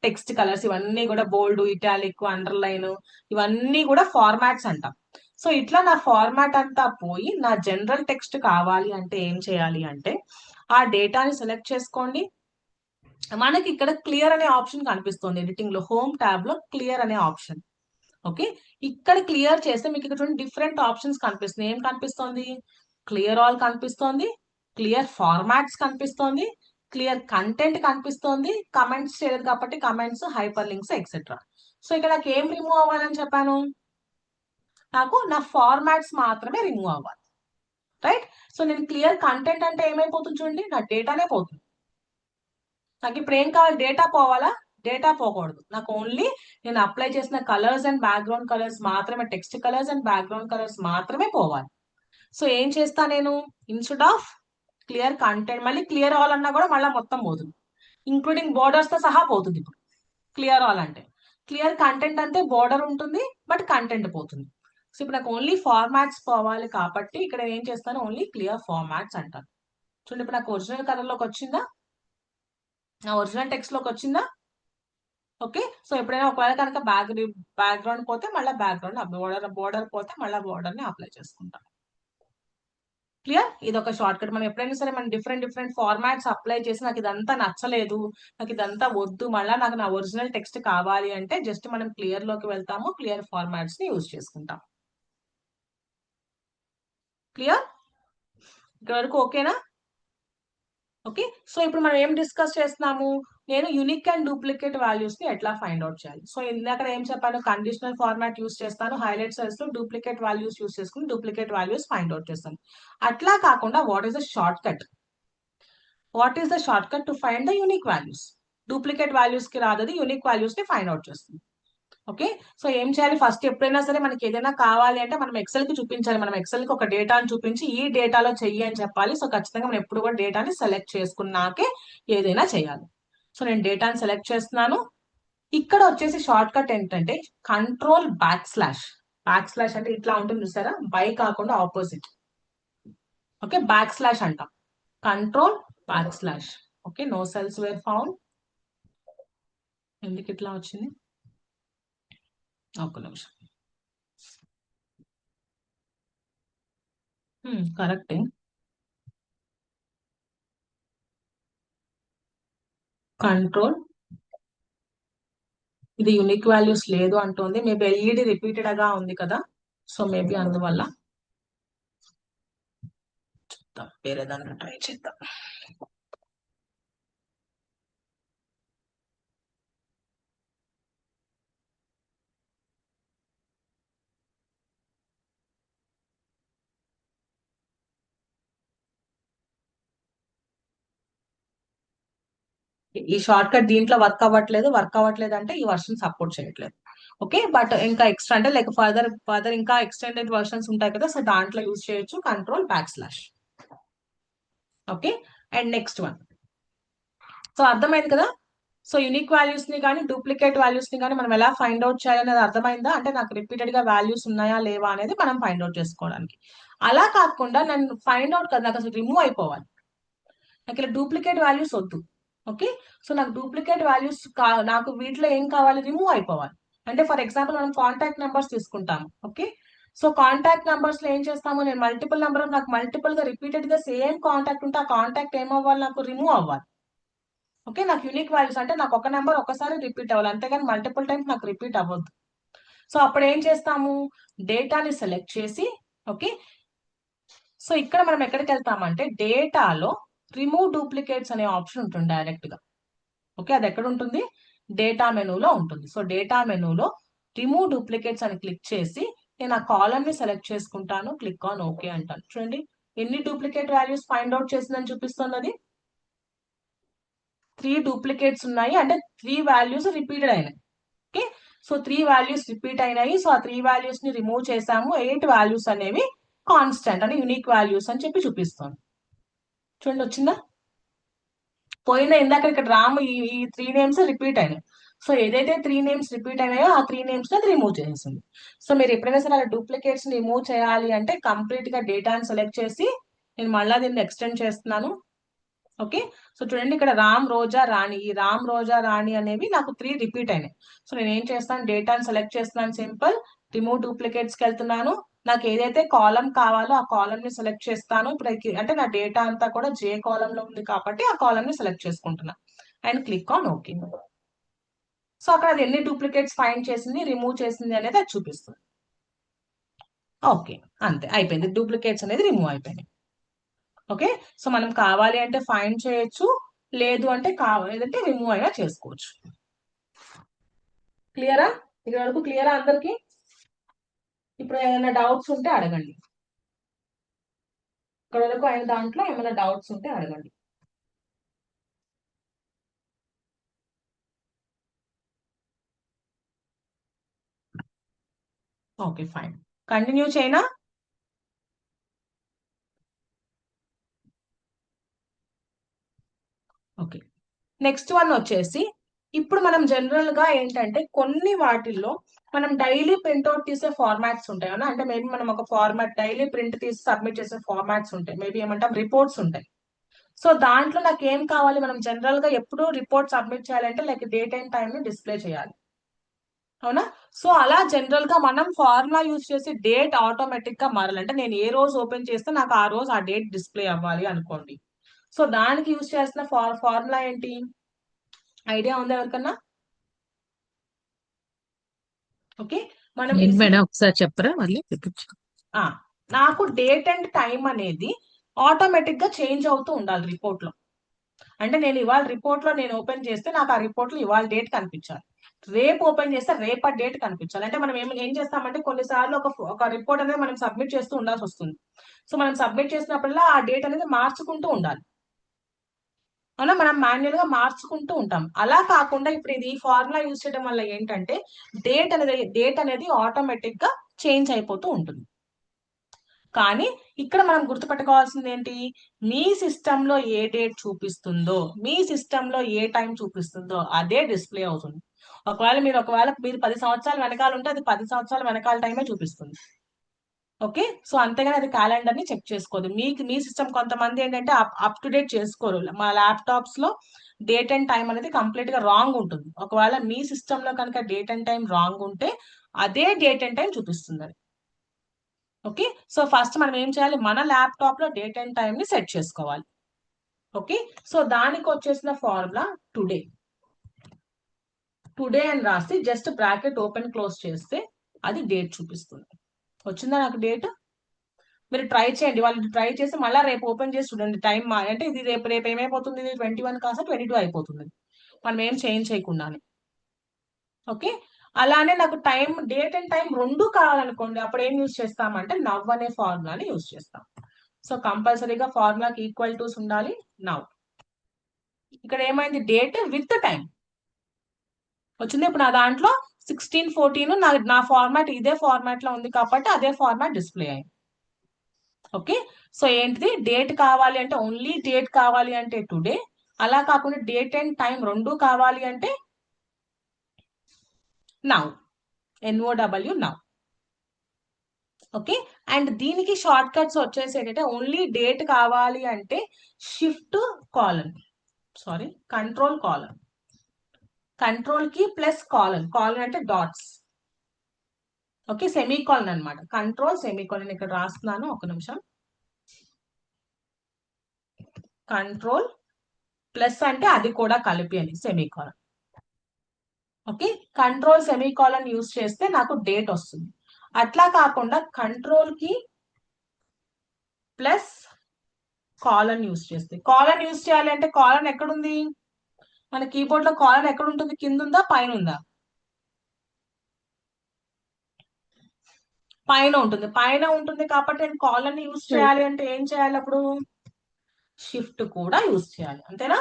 టెక్స్ట్ కలర్స్, ఇవన్నీ కూడా బోల్డ్, ఇటాలిక్, అండర్లైన్, ఇవన్నీ కూడా ఫార్మాట్స్ అంటాం. సో ఇట్లా నా ఫార్మాట్ అంతా పోయి నా జనరల్ టెక్స్ట్ కావాలి అంటే ఏం చేయాలి అంటే, ఆ డేటాని సెలెక్ట్ చేసుకోండి. మనకి ఇక్కడ క్లియర్ అనే ఆప్షన్ కనిపిస్తుంది ఎడిటింగ్ లో, హోమ్ ట్యాబ్ లో క్లియర్ అనే ఆప్షన్. ఓకే, ఇక్కడ క్లియర్ చేస్తే మీకు ఇక్కడ చూడండి డిఫరెంట్ ఆప్షన్స్ కనిపిస్తుంది. ఏం కనిపిస్తుంది, క్లియర్ ఆల్ కనిపిస్తుంది, క్లియర్ ఫార్మాట్స్ కనిపిస్తుంది, క్లియర్ కంటెంట్ కనిపిస్తుంది, కమెంట్స్ చేయలేదు కాబట్టి comments, hyper links etcetera. So ఇక్కడ నాకు ఏం రిమూవ్ అవ్వాలని చెప్పాను, నాకు నా ఫార్మాట్స్ మాత్రమే రిమూవ్ అవ్వాలి, రైట్. సో నేను క్లియర్ కంటెంట్ అంటే ఏమైపోతుంది చూడండి, నా డేటానే పోతుంది. నాకు ఇప్పుడు ఏం కావాలి, డేటా పోవాలా, డేటా పోకూడదు. నాకు ఓన్లీ నేను అప్లై చేసిన కలర్స్ అండ్ బ్యాక్గ్రౌండ్ కలర్స్ మాత్రమే, text colours and background colours మాత్రమే పోవాలి. సో ఏం చేస్తా నేను, ఇన్స్టెడ్ ఆఫ్ క్లియర్ కంటెంట్, మళ్ళీ క్లియర్ ఆల్ అన్నా కూడా మళ్ళీ మొత్తం పోతుంది, ఇంక్లూడింగ్ బోర్డర్స్ తో సహా పోతుంది. ఇప్పుడు క్లియర్ ఆల్ అంటే క్లియర్ కంటెంట్ అంతే, బోర్డర్ ఉంటుంది బట్ కంటెంట్ పోతుంది. సో ఇప్పుడు నాకు ఓన్లీ ఫార్మాట్స్ పోవాలి కాబట్టి ఇక్కడ ఏం చేస్తాను, ఓన్లీ క్లియర్ ఫార్మాట్స్ అంటాను. చూడండి ఇప్పుడు నాకు ఒరిజినల్ కలర్ లోకి వచ్చిందా, నా ఒరిజినల్ టెక్స్ట్ లోకి వచ్చిందా. ఓకే, సో ఎప్పుడైనా ఒకవేళ కనుక బ్యాక్గ్రౌండ్ పోతే మళ్ళీ బ్యాక్గ్రౌండ్, బోర్డర్ పోతే మళ్ళీ బోర్డర్ ని అప్లై చేసుకుంటాం. క్లియర్, ఇది ఒక షార్ట్ కట్. మనం ఎప్పుడైనా సరే మనం డిఫరెంట్ ఫార్మాట్స్ అప్లై చేసి నాకు ఇదంతా నచ్చలేదు, నాకు ఇదంతా వద్దు, మళ్ళీ నాకు నా ఒరిజినల్ టెక్స్ట్ కావాలి అంటే జస్ట్ మనం క్లియర్ లోకి వెళ్తాము, క్లియర్ ఫార్మాట్స్ ని యూజ్ చేసుకుంటాం. క్లియర్, ఇక్కడ వరకు ఓకేనా. ఓకే, సో ఇప్పుడు మనం ఏం డిస్కస్ చేస్తున్నాము, నేను యూనిక్ అండ్ డూప్లికేట్ వాల్యూస్ ని ఎట్లా ఫైండ్ అవుట్ చేయాలి. సో ఇందాక ఏం చెప్పాను, కండిషనల్ ఫార్మాట్ యూస్ చేస్తాను, హైలైట్ సెల్స్ లో డూప్లికేట్ వాల్యూస్ యూస్ చేసుకుని డూప్లికేట్ వాల్యూస్ ఫైండ్ అవుట్ చేస్తాను. అట్లా కాకుండా what is the short cut to find the unique values. Duplicate values కి రాదది, యూనిక్ వాల్యూస్ ని ఫైండ్ అవుట్ చేస్తుంది. ఓకే. సో ఏం చేయాలి, ఫస్ట్ ఎప్పుడైనా సరే మనకి ఏదైనా కావాలి అంటే మనం ఎక్సెల్ కి చూపించాలి. మనం ఎక్సెల్ కి ఒక డేటాను చూపించి ఈ డేటాలో చెయ్యి అని చెప్పాలి. సో ఖచ్చితంగా మనం ఎప్పుడు కూడా డేటాని సెలెక్ట్ చేసుకున్నాకే ఏదైనా చేయాలి. సో నేను డేటాని సెలెక్ట్ చేస్తున్నాను. ఇక్కడ వచ్చేసి షార్ట్ కట్ ఏంటంటే control backslash. Backslash అంటే ఇట్లా ఉంటుంది చూసారా, బై కాకుండా ఆపోజిట్. ఓకే, బ్యాక్ స్లాష్ అంటాం. Control backslash. Okay, no cells were found. ఎందుకు ఇట్లా వచ్చింది, ఒక్క నిమిషం. కరెక్టే. కంట్రోల్, ఇది యూనిక్ వాల్యూస్ లేదు అంటుంది. మేబీ ఎల్ఈడి రిపీటెడ్ గా ఉంది కదా, సో మేబీ అందువల్ల. చూద్దాం, వేరే దాన్ని ట్రై చేద్దాం. ఈ షార్ట్ కట్ దీంట్లో వర్క్ అవ్వట్లేదు అంటే ఈ వర్షన్ సపోర్ట్ చేయట్లేదు. ఓకే, బట్ ఇంకా ఎక్స్ట్రా అంటే లైక్ ఫర్దర్ ఇంకా ఎక్స్టెండెడ్ వర్షన్స్ ఉంటాయి కదా, సో దాంట్లో యూజ్ చేయొచ్చు control backslash. Okay, and next one. So అర్థమైంది కదా. సో యూనిక్ వాల్యూస్ ని కానీ డూప్లికేట్ వాల్యూస్ ని కానీ మనం ఎలా ఫైండ్ అవుట్ చేయాలనేది అర్థమైందా, అంటే నాకు రిపీటెడ్ గా వాల్యూస్ ఉన్నాయా లేవా అనేది మనం ఫైండ్ అవుట్ చేసుకోవడానికి. అలా కాకుండా నేను ఫైండ్ అవుట్ కదా, నాకు అసలు రిమూవ్ అయిపోవాలి. నాకు ఇలా డూప్లికేట్ వాల్యూస్ వద్దు. ఓకే, సో నాకు డూప్లికేట్ వాల్యూస్ నాకు వీటిలో ఏం కావాలి, రిమూవ్ అయిపోవాలి. అంటే ఫర్ ఎగ్జాంపుల్ మనం కాంటాక్ట్ నెంబర్స్ తీసుకుంటాము. ఓకే, సో కాంటాక్ట్ నెంబర్స్ లో ఏం చేస్తాము, నేను మల్టిపుల్ నెంబర్, నాకు మల్టిపుల్ గా రిపీటెడ్ గా సేమ్ కాంటాక్ట్ ఉంటే ఆ కాంటాక్ట్ ఏమవ్వాలి, నాకు రిమూవ్ అవ్వాలి. ఓకే, నాకు యూనిక్ వాల్యూస్ అంటే నాకు ఒక నెంబర్ ఒకసారి రిపీట్ అవ్వాలి, అంతేగాని మల్టిపుల్ టైమ్స్ నాకు రిపీట్ అవ్వద్దు. సో అప్పుడు ఏం చేస్తాము, డేటాని సెలెక్ట్ చేసి, ఓకే, సో ఇక్కడ మనం ఎక్కడికి వెళ్తామంటే డేటాలో రిమూవ్ డూప్లికేట్స్ అనే ఆప్షన్ ఉంటుంది డైరెక్ట్ గా. ఓకే, అది ఎక్కడ ఉంటుంది, డేటా మెనూలో ఉంటుంది. సో డేటా మెనూలో రిమూవ్ డూప్లికేట్స్ అని క్లిక్ చేసి నేను ఆ కాలమ్ ని సెలెక్ట్ చేసుకుంటాను. క్లిక్ ఆన్ ఓకే అంటాను. చూడండి ఎన్ని డూప్లికేట్ వాల్యూస్ ఫైండ్ అవుట్ చేసిందని చూపిస్తుంది అది. 3 డూప్లికేట్స్ ఉన్నాయి, అంటే 3 వాల్యూస్ రిపీటెడ్ అయినాయి. ఓకే, సో 3 వాల్యూస్ రిపీట్ అయినాయి. సో ఆ 3 వాల్యూస్ ని రిమూవ్ చేసాము. 8 వాల్యూస్ అనేవి కాన్స్టెంట్ అని యూనిక్ వాల్యూస్ అని చెప్పి చూపిస్తాను. చూడండి వచ్చిందా. పోయిన ఇందాక ఇక్కడ రామ్ ఈ 3 నేమ్స్ రిపీట్ అయినాయి. సో ఏదైతే 3 నేమ్స్ రిపీట్ అయినాయో ఆ 3 నేమ్స్ ని రిమూవ్ చేసేసింది. సో మీరు ఎప్పుడైనా సరే అలా డూప్లికేట్స్ ని రిమూవ్ చేయాలి అంటే కంప్లీట్ గా డేటాని సెలెక్ట్ చేసి నేను మళ్ళీ దీన్ని ఎక్స్టెండ్ చేస్తున్నాను. ఓకే, సో చూడండి ఇక్కడ రామ్ రోజా రాణి, ఈ రామ్ రోజా రాణి అనేవి నాకు 3 రిపీట్ అయినాయి. సో నేను ఏం చేస్తాను, డేటాని సెలెక్ట్ చేస్తున్నాను, సింపుల్ రిమూవ్ డూప్లికేట్స్ కి వెళ్తున్నాను. నాకు ఏదైతే కాలం కావాలో ఆ కాలం ని సెలెక్ట్ చేస్తాను. ఇప్పుడు అంటే నా డేటా అంతా కూడా జే కాలం లో ఉంది కాబట్టి ఆ కాలం ని సెలెక్ట్ చేసుకుంటున్నా and click on okay. So అక్కడ అది ఎన్ని డూప్లికేట్స్ ఫైండ్ చేసింది, రిమూవ్ చేసింది అనేది అది చూపిస్తుంది. ఓకే, అంతే అయిపోయింది, డూప్లికేట్స్ అనేది రిమూవ్ అయిపోయింది. ఓకే, సో మనం కావాలి అంటే ఫైండ్ చేయొచ్చు, లేదు అంటే కావాలంటే రిమూవ్ అయినా చేసుకోవచ్చు. క్లియరా, ఇక్కడ వరకు క్లియరా అందరికి. ఇప్పుడు ఏమైనా డౌట్స్ ఉంటే అడగండి. ఇక్కడ వరకు అయిన దాంట్లో ఏమైనా డౌట్స్ ఉంటే అడగండి. ఓకే ఫైన్, కంటిన్యూ చేయనా. ఓకే, నెక్స్ట్ వన్ వచ్చేసి ఇప్పుడు మనం జనరల్ గా ఏంటంటే కొన్ని వాటిల్లో మనం డైలీ ప్రింట్అవుట్ తీసే ఫార్మాట్స్ ఉంటాయి అవునా, అంటే మేబీ మనం ఒక ఫార్మాట్ డైలీ ప్రింట్ తీసి సబ్మిట్ చేసే ఫార్మాట్స్ ఉంటాయి, మేబీ ఏమంటాం రిపోర్ట్స్ ఉంటాయి. సో దాంట్లో నాకు ఏం కావాలి, మనం జనరల్ గా ఎప్పుడు రిపోర్ట్ సబ్మిట్ చేయాలంటే లైక్ డేట్ అండ్ టైం ని డిస్ప్లే చేయాలి అవునా. సో అలా జనరల్ గా మనం ఫార్ములా యూజ్ చేసి డేట్ ఆటోమేటిక్ గా మారాలంటే నేను ఏ రోజు ఓపెన్ చేస్తే నాకు ఆ రోజు ఆ డేట్ డిస్ప్లే అవ్వాలి అనుకోండి. సో దానికి యూజ్ చేసిన ఫార్ములా ఏంటి, ఐడియా ఉందా ఎవరికన్నా. ఓకే, మనం ఏంటి మేడం ఒకసారి చెప్పరా మళ్ళీ నాకు డేట్ అండ్ టైం అనేది ఆటోమేటిక్ గా చేంజ్ అవుతూ ఉండాలి రిపోర్ట్ లో. అంటే నేను ఇవాళ రిపోర్ట్ లో నేను ఓపెన్ చేస్తే నాకు ఆ రిపోర్ట్ లో ఇవాళ డేట్ కనిపించాలి, రేపు ఓపెన్ చేస్తే రేపటి డేట్ కనిపించాలి. అంటే మనం ఏం చేస్తామంటే కొన్నిసార్లు ఒక రిపోర్ట్ అనేది మనం సబ్మిట్ చేస్తూ ఉండాల్సి వస్తుంది. సో మనం సబ్మిట్ చేసినప్పుడల్లా ఆ డేట్ అనేది మార్చుకుంటూ ఉండాలి. అవునా, మనం మాన్యువల్ గా మార్చుకుంటూ ఉంటాం. అలా కాకుండా ఇప్పుడు ఇది ఫార్ములా యూజ్ చేయడం వల్ల ఏంటంటే డేట్ అనేది ఆటోమేటిక్ గా చేంజ్ అయిపోతూ ఉంటుంది. కానీ ఇక్కడ మనం గుర్తుపెట్టుకోవాల్సింది ఏంటి, మీ సిస్టమ్ లో ఏ డేట్ చూపిస్తుందో, మీ సిస్టమ్ లో ఏ టైం చూపిస్తుందో అదే డిస్ప్లే అవుతుంది. ఒకవేళ మీరు 10 సంవత్సరాల వెనకాల ఉంటే అది 10 సంవత్సరాల వెనకాల టైమే చూపిస్తుంది. ఓకే, సో అంతేగాని అది క్యాలెండర్ ని చెక్ చేసుకోదు. మీ సిస్టమ్ కొంతమంది ఏంటంటే అప్ టు డేట్ చేసుకోరు. మా ల్యాప్టాప్స్ లో డేట్ అండ్ టైం అనేది కంప్లీట్ గా రాంగ్ ఉంటుంది. ఒకవేళ మీ సిస్టమ్ లో కనుక డేట్ అండ్ టైం రాంగ్ ఉంటే అదే డేట్ అండ్ టైం చూపిస్తుంది అది. ఓకే, సో ఫస్ట్ మనం ఏం చేయాలి, మన ల్యాప్టాప్ లో డేట్ అండ్ టైం ని సెట్ చేసుకోవాలి. ఓకే, సో దానికి వచ్చేసిన ఫార్ములా టుడే అని రాసి జస్ట్ బ్రాకెట్ ఓపెన్ క్లోజ్ చేస్తే అది డేట్ చూపిస్తుంది. వచ్చిందా నాకు డేట్? మీరు ట్రై చేయండి, వాళ్ళు ట్రై చేసి మళ్ళీ రేపు ఓపెన్ చేసి చూడండి. టైం అంటే ఇది రేపు ఏమైపోతుంది, ఇది 21 కాస్త 22 అయిపోతుంది మనం ఏం చేంజ్ చేయకుండానే. ఓకే, అలానే నాకు డేట్ అండ్ టైం రెండు కావాలనుకోండి, అప్పుడు ఏం యూజ్ చేస్తామంటే నవ్ అనే ఫార్ములాని యూజ్ చేస్తాం. సో కంపల్సరీగా ఫార్ములాకి ఈక్వల్ టూస్ ఉండాలి నవ్. ఇక్కడ ఏమైంది, డేట్ విత్ టైం వచ్చింది. ఇప్పుడు నా దాంట్లో 1614 నా ఫార్మాట్ ఇదే ఫార్మాట్ లో ఉంది కాబట్టి అదే ఫార్మాట్ డిస్ప్లే అయింది. ఓకే, సో ఏంటిది, డేట్ కావాలి అంటే ఓన్లీ డేట్ కావాలి అంటే టుడే, అలా కాకుండా డేట్ అండ్ టైం రెండు కావాలి అంటే now, NOW now. Okay, and దీనికి షార్ట్ కట్స్ వచ్చేసి ఏంటంటే ఓన్లీ డేట్ కావాలి అంటే shift colon, control colon, control కి ప్లస్ కాలన్ అంటే డాట్స్. ఓకే, సెమీకాలన్ అన్నమాట, కంట్రోల్ సెమీకాలన్ ఇక్కడ రాస్తున్నాను, ఒక నిమిషం. కంట్రోల్ ప్లస్ అంటే అది కూడా కలిపి అని semicolon. Okay, control semicolon use చేస్తే నాకు డేట్ వస్తుంది. అట్లా కాకుండా కంట్రోల్ కి ప్లస్ కాలన్ యూజ్ చేస్తే, కాలన్ యూజ్ చేయాలి అంటే కాలన్ ఎక్కడుంది, మన కీబోర్డ్ లో కాలన్ ఎక్కడ ఉంటుంది, కింద ఉందా పైన ఉందా? పైన ఉంటుంది. పైన ఉంటుంది కాబట్టి నేను కాలన్ యూజ్ చేయాలి అంటే ఏం చేయాలి, అప్పుడు షిఫ్ట్ కూడా యూజ్ చేయాలి, అంతేనా?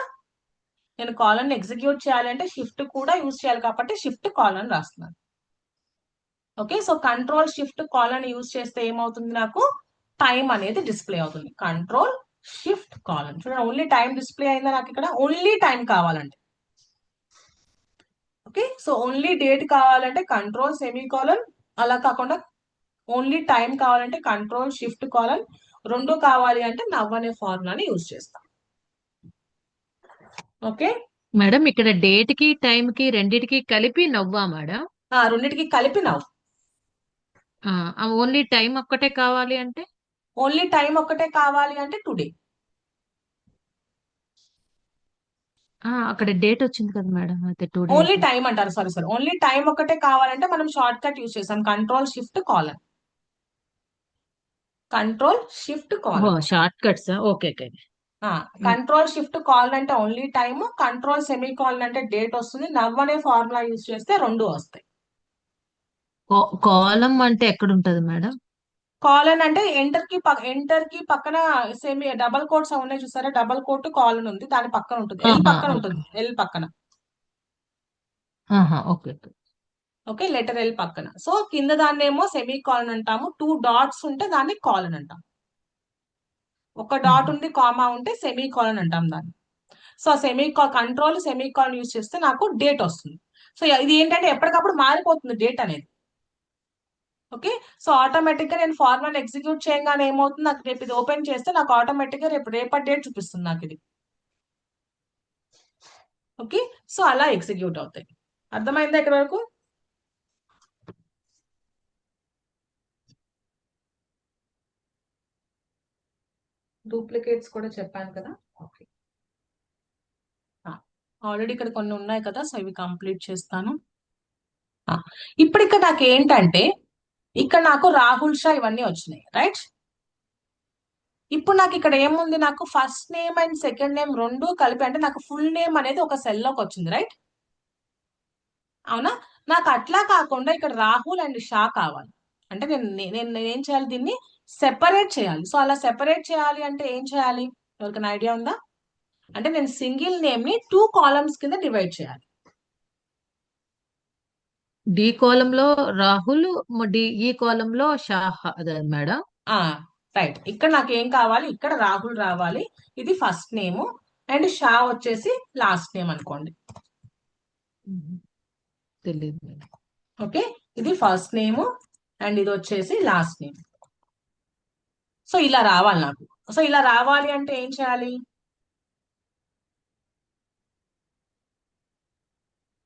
నేను కాలన్ ఎగ్జిక్యూట్ చేయాలి అంటే షిఫ్ట్ కూడా యూజ్ చేయాలి కాబట్టి షిఫ్ట్ కాలన్ రాస్తున్నాను. Okay, so control shift colon use చేస్తే ఏమవుతుంది, నాకు టైం అనేది డిస్ప్లే అవుతుంది. కంట్రోల్ షిఫ్ట్ కాలన్, చూడండి ఓన్లీ టైం డిస్ప్లే అయిందా నాకు ఇక్కడ, ఓన్లీ టైం కావాలంటే. ఓకే, సో ఓన్లీ డేట్ కావాలంటే కంట్రోల్ సెమీకాలన్, అలా కాకుండా ఓన్లీ టైం కావాలంటే కంట్రోల్ షిఫ్ట్ కాలన్, రెండు కావాలి అంటే నవ్ అనే ఫార్ములాని యూజ్ చేస్తాం. ఓకే మేడం ఇక్కడ డేట్ కి టైం కి రెండిటికి కలిపి నవ్వా మేడం? రెండింటికి కలిపి నవ్. ఓన్లీ టైం ఒక్కటే కావాలి అంటే? ఓన్లీ టైం ఒక్కటే కావాలి అంటే టుడే. అక్కడ డేట్ వచ్చింది కదా మేడం, అయితే 2 ఓన్లీ days. టైం అంటారు, సారీ ఓన్లీ టైం ఒక్కటే కావాలంటే మనం షార్ట్ కట్ యూజ్ చేస్తాం, control shift colon, control shift colon. Shortcuts, okay okay. Control shift colon అంటే only time, control semicolon అంటే డేట్ వస్తుంది. నవ్ అనే ఫార్ములా యూజ్ చేస్తే రెండు వస్తాయి. కాలం అంటే ఎక్కడ ఉంటది మేడం? కాలన్ అంటే ఎంటర్ కి పక్కన డబల్ కోట్స్ ఉన్నాయి చూసారా, డబల్ కోట్ కాలన్ ఉంది, దాని పక్కన ఉంటుంది, ఎల్ పక్కన ఉంటుంది, ఎల్ పక్కన. ఓకే ఓకే, లెటర్ ఎల్ పక్కన. సో కింద దాన్ని ఏమో సెమీ కాలన్ అంటాము, 2 డాట్స్ ఉంటే దాన్ని కాలన్ అంటాం, ఒక డాట్ ఉండి కామా ఉంటే సెమీ కాలన్ అంటాం దాన్ని. So control semi colon use చేస్తే నాకు డేట్ వస్తుంది. సో ఇది ఏంటంటే ఎప్పటికప్పుడు మారిపోతుంది డేట్ అనేది. ఓకే, సో ఆటోమేటిక్ గా నేను ఫార్ములా ఎగ్జిక్యూట్ చేయగానే ఏమవుతుంది, నాకు రేపు ఇది ఓపెన్ చేస్తే నాకు ఆటోమేటిక్ గా రేపటి డేట్ చూపిస్తుంది నాకు ఇది. ఓకే, సో అలా ఎగ్జిక్యూట్ అవుతాయి. అర్థమైందా ఇక్కడ వరకు? డూప్లికేట్స్ కూడా చెప్పాను కదా. ఓకే, ఆల్రెడీ ఇక్కడ కొన్ని ఉన్నాయి కదా, సో ఇవి కంప్లీట్ చేస్తాను. ఇప్పుడు ఇక్కడ నాకు ఏంటంటే, ఇక్కడ నాకు రాహుల్ షా ఇవన్నీ వచ్చినాయి, రైట్? ఇప్పుడు నాకు ఇక్కడ ఏముంది, నాకు first name and second name రెండు కలిపి అంటే నాకు ఫుల్ నేమ్ అనేది ఒక సెల్ లోకి వచ్చింది, రైట్? అవునా? నాకు అట్లా కాకుండా ఇక్కడ రాహుల్ అండ్ షా కావాలి అంటే నేను ఏం చేయాలి, దీన్ని సెపరేట్ చేయాలి. సో అలా సెపరేట్ చేయాలి అంటే ఏం చేయాలి, ఎవరికైనా ఐడియా ఉందా? అంటే నేను సింగిల్ నేమ్ ని 2 కాలమ్స్ కింద డివైడ్ చేయాలి. డి కాలంలో రాహుల్, ఈ కాలంలో షాహ్ అదే మేడం. రైట్. ఇక్కడ నాకు ఏం కావాలి, ఇక్కడ రాహుల్ రావాలి, ఇది ఫస్ట్ నేమ్ అండ్ షా వచ్చేసి లాస్ట్ నేమ్ అనుకోండి. తెలియదు మేడం. ఓకే, ఇది ఫస్ట్ నేమ్ అండ్ ఇది వచ్చేసి లాస్ట్ నేమ్. సో ఇలా రావాలి నాకు. సో ఇలా రావాలి అంటే ఏం చేయాలి?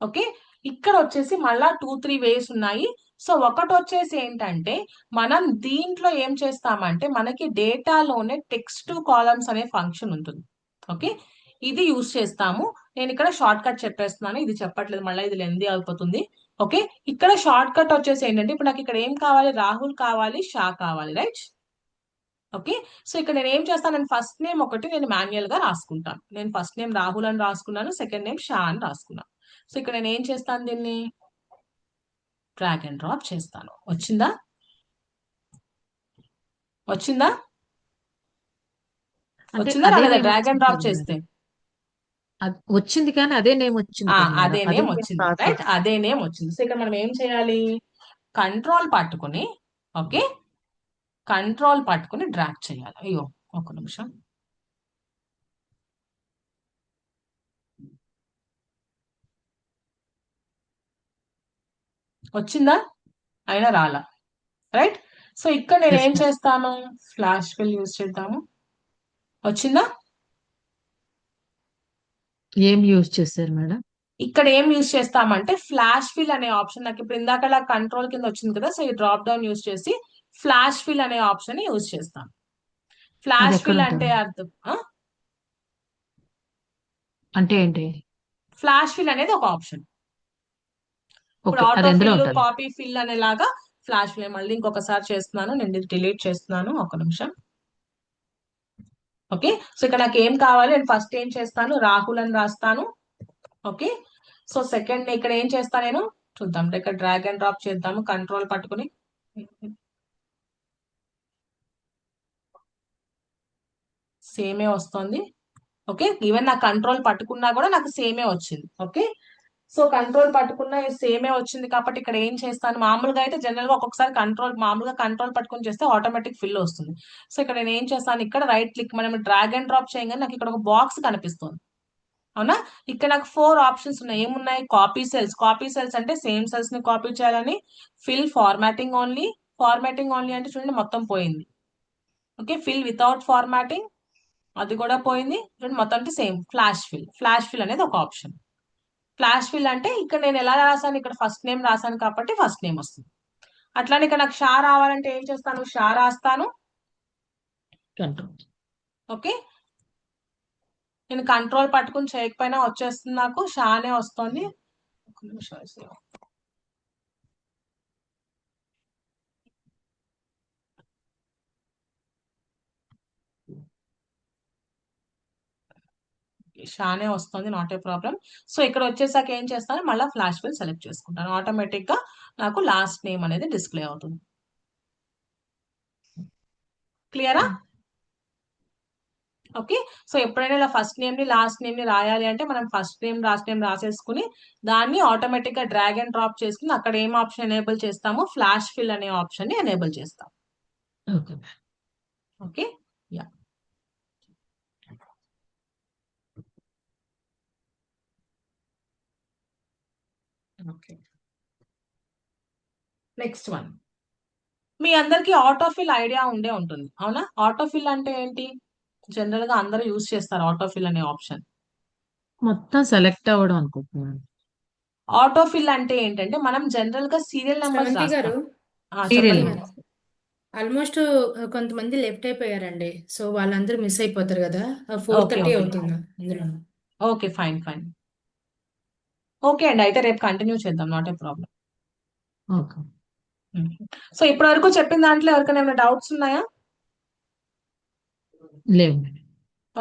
ఓకే, ఇక్కడ వచ్చేసి మళ్ళా 2-3 వేస్ ఉన్నాయి. సో ఒకటి వచ్చేసి ఏంటంటే మనం దీంట్లో ఏం చేస్తామంటే మనకి డేటాలోనే టెక్స్ట్ టు కాలమ్స్ అనే ఫంక్షన్ ఉంటుంది. ఓకే, ఇది యూజ్ చేస్తాము. నేను ఇక్కడ షార్ట్ కట్ చెప్పేస్తున్నాను, ఇది చెప్పట్లేదు, మళ్ళీ ఇది లెందీ అయిపోతుంది. ఓకే, ఇక్కడ షార్ట్ కట్ వచ్చేసి ఏంటంటే ఇప్పుడు నాకు ఇక్కడ ఏం కావాలి, రాహుల్ కావాలి, షా కావాలి, రైట్? ఓకే, సో ఇక్కడ నేను ఏం చేస్తాను, నేను ఫస్ట్ నేమ్ ఒకటి నేను మాన్యువల్ గా రాసుకుంటాను. నేను ఫస్ట్ నేమ్ రాహుల్ అని రాసుకున్నాను, సెకండ్ నేమ్ షా అని రాసుకున్నాను. సో ఇక్కడ నేను ఏం చేస్తాను, దీన్ని డ్రాగ్ అండ్ డ్రాప్ చేస్తాను. వచ్చిందా? వచ్చిందా? అంటే వచ్చిందా అదే రాలేదా నేమ్ డ్రాగ్ అండ్ డ్రాప్ వచ్చింది చేస్తే? వచ్చింది కానీ అదే నేమ్ వచ్చింది కదా మేడం. అదే అదే నేమ్ name వచ్చింది, రాసి రైట్? అదే నేమ్ వచ్చింది. సో ఇక్కడ మనం ఏం చేయాలి, కంట్రోల్ పట్టుకుని, ఓకే, కంట్రోల్ పట్టుకుని డ్రాగ్ చేయాలి. అయ్యో ఒక నిమిషం. వచ్చిందా? అయినా రాలా, రైట్? సో ఇక్కడ నేను Yes, ఏం ma'am. చేస్తాను, ఫ్లాష్ ఫిల్ యూజ్ చేద్దాము. వచ్చిందా? ఏం యూజ్ చేశారు మేడం? ఇక్కడ ఏం యూజ్ చేస్తామంటే ఫ్లాష్ ఫిల్ అనే ఆప్షన్, నాకు ఇప్పుడు ఇందాక కంట్రోల్ కింద వచ్చింది కదా, సో ఈ డ్రాప్ డౌన్ యూజ్ చేసి ఫ్లాష్ ఫిల్ అనే ఆప్షన్ యూజ్ చేస్తాను. అది ఫ్లాష్ ఎక్కడ ఫిల్ అంటే ఉంటుంది? అర్థం, అంటే ఏంటి? ఫ్లాష్ ఫిల్ అనేది ఒక ఆప్షన్. ఇప్పుడు ఓకే, అది ఆటో ఎందులో ఫిల్, ఉంటుంది? కాపీ ఫిల్ అనేలాగా ఫ్లాష్ ఫిల్. మళ్ళీ ఇంకొకసారి చేస్తున్నాను, నేను డిలీట్ చేస్తున్నాను, ఒక నిమిషం. ఓకే, సో ఇక్కడ నాకు ఏం కావాలి, నేను ఫస్ట్ ఏం చేస్తాను, రాహుల్ అని రాస్తాను. ఓకే, సో సెకండ్ ఇక్కడ ఏం చేస్తాను, నేను చూద్దాం, ఇక్కడ డ్రాగ్ అండ్ డ్రాప్ చేద్దాము, కంట్రోల్ పట్టుకుని. సేమే వస్తుంది. ఓకే, ఈవెన్ నా కంట్రోల్ పట్టుకున్నా కూడా నాకు సేమే వచ్చింది. ఓకే, సో కంట్రోల్ పట్టుకున్నా సేమే వచ్చింది కాబట్టి ఇక్కడ ఏం చేస్తాను, మామూలుగా అయితే జనరల్ గా ఒక్కొక్కసారి మామూలుగా కంట్రోల్ పట్టుకుని చేస్తే ఆటోమేటిక్ ఫిల్ వస్తుంది. సో ఇక్కడ నేను ఏం చేస్తాను, ఇక్కడ రైట్ క్లిక్, మనం డ్రాగ్ అండ్ డ్రాప్ చేయగానే నాకు ఇక్కడ ఒక బాక్స్ కనిపిస్తుంది. అవునా? ఇక్కడ నాకు 4 ఆప్షన్స్ ఉన్నాయి. ఏమున్నాయి? Copy cells. కాపీ సెల్స్ అంటే సేమ్ సెల్స్ ని కాపీ చేయాలని. Fill formatting only. Formatting only అంటే చూడండి మొత్తం పోయింది. ఓకే, ఫిల్ వితౌట్ ఫార్మాటింగ్, అది కూడా పోయింది. చూడండి మొత్తానికి same. Flash fill. Flash fill అనేది ఒక ఆప్షన్. ఫ్లాష్ ఫిల్ అంటే ఇక్కడ నేను ఎలా రాసాను, ఇక్కడ ఫస్ట్ నేమ్ రాసాను కాబట్టి ఫస్ట్ నేమ్ వస్తుంది. అట్లానే ఇక్కడ నాకు షా రావాలంటే ఏం చేస్తాను, షా రాస్తాను. కంట్రోల్. ఓకే, నేను కంట్రోల్ పట్టుకుని చేయకపోయినా వచ్చేస్తుంది, నాకు షానే వస్తుంది. ఒక నిమిషం. షానే వస్తుంది, నాట్ ఏ ప్రాబ్లం. సో ఇక్కడ వచ్చేసాక ఏం చేస్తాను, మళ్ళీ ఫ్లాష్ ఫిల్ సెలెక్ట్ చేసుకుంటాను. ఆటోమేటిక్ గా నాకు లాస్ట్ నేమ్ అనేది డిస్ప్లే అవుతుంది. క్లియరా? ఓకే, సో ఎప్పుడైనా ఇలా ఫస్ట్ నేమ్ ని లాస్ట్ నేమ్ ని రాయాలి అంటే మనం ఫస్ట్ నేమ్ లాస్ట్ నేమ్ రాసేసుకుని దాన్ని ఆటోమేటిక్ గా డ్రాగ్ అండ్ డ్రాప్ చేసుకుని అక్కడ ఏం ఆప్షన్ ఎనేబుల్ చేస్తామో, ఫ్లాష్ ఫిల్ అనే ఆప్షన్ ని ఎనేబుల్ చేస్తాం. Okay. Okay, ya. Okay, next one. మీ అందరికి ఆటోఫిల్ ఐడియా ఉండే ఉంటుంది, అవునా? ఆటోఫిల్ అంటే ఏంటి? జనరల్ గా అందరూ యూజ్ చేస్తారు ఆటోఫిల్ అనే ఆప్షన్. మొత్తం సెలెక్ట్ అవ్వడం అనుకుంటున్నాను. ఆటోఫిల్ అంటే ఏంటంటే మనం జనరల్ గా సీరియల్ నెంబర్స్ శ్రవంతి గారు రాస్తాం. సీరియల్ చెప్పండి. ఆల్మోస్ట్ కొంతమంది లెఫ్ట్ అయిపోయారండి. సో వాళ్ళందరూ మిస్ అయిపోతారు కదా. ఓకే 4:30 ఓకే అవుతుంది అందులో. Okay, fine fine. ఓకే అండి, అయితే రేపు కంటిన్యూ చేద్దాం, not a problem. Okay. So ఇప్పటి వరకు చెప్పిన దాంట్లో ఎవరికైనా ఏమైనా డౌట్స్ ఉన్నాయా? లేవు.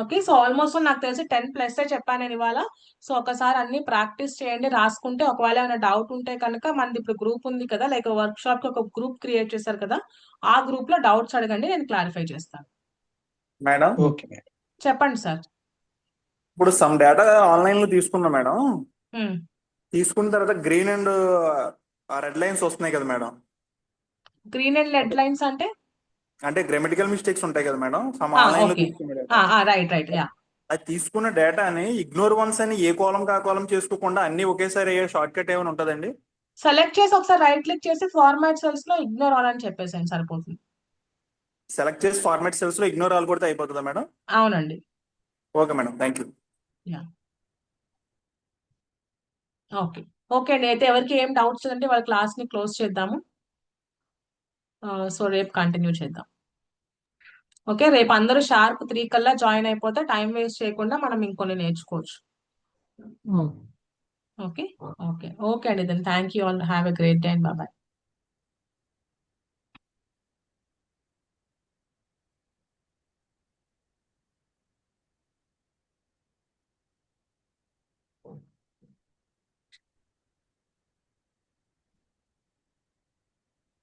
ఓకే, సో ఆల్మోస్ట్ నాకు తెలిసి 10+ చెప్పాను నేను ఇవాళ. సో ఒకసారి అన్ని ప్రాక్టీస్ చేయండి, రాసుకుంటే ఒకవేళ ఏమైనా డౌట్ ఉంటే కనుక మనది ఇప్పుడు గ్రూప్ ఉంది కదా, లైక్ వర్క్ షాప్ కి ఒక గ్రూప్ క్రియేట్ చేశారు కదా, ఆ గ్రూప్ లో డౌట్స్ అడగండి, నేను క్లారిఫై చేస్తాను. మేడం చెప్పండి సార్. ఇప్పుడు సమ్ డేటా ఆన్లైన్ లో తీసుకున్నా మేడం. ఉమ్. తీసుకున్న తర్వాత గ్రీన్ అండ్ రెడ్ లైన్స్ వస్తున్నాయి కదా madam. Green and red lines అంటే అంటే గ్రామటికల్ మిస్టేక్స్ ఉంటాయి కదా మేడం. సమ్ ఆన్లైన్ లో ఓకే. తీసుకున్న డేటా. Right yeah. అది తీసుకున్న డేటాని ఇగ్నోర్ వన్స్ అని ఏ కాలం కా కాలం చేసుకోకుండా అన్ని ఒకేసారి అయ్యే షార్ట్ కట్ ఏమైనా ఉంటుందండి? సెలెక్ట్ చేసి ఒకసారి రైట్ క్లిక్ చేసి ఫార్మాట్ సెల్స్ లో ఇగ్నోర్ ఆల్ అని చెప్పేసాను సరిపోతుంది. సెలెక్ట్ చేసి ఫార్మాట్ సెల్స్ లో ఇగ్నోర్ ఆల్ కొడితే అయిపోతుందా మేడం? అవునండి. Okay madam, thank you. Okay. Okay అండి, అయితే ఎవరికి ఏం డౌట్స్ ఉంటే వాళ్ళ క్లాస్ ని క్లోజ్ చేద్దాము. సో రేపు కంటిన్యూ చేద్దాం. ఓకే, రేపు అందరూ షార్ప్ 3 కల్లా జాయిన్ అయిపోతే టైం వేస్ట్ చేయకుండా మనం ఇంకొన్ని నేర్చుకోవచ్చు. ఉమ్. ఓకే ఓకే ఓకే అండి, then thank you all, have a great day and bye.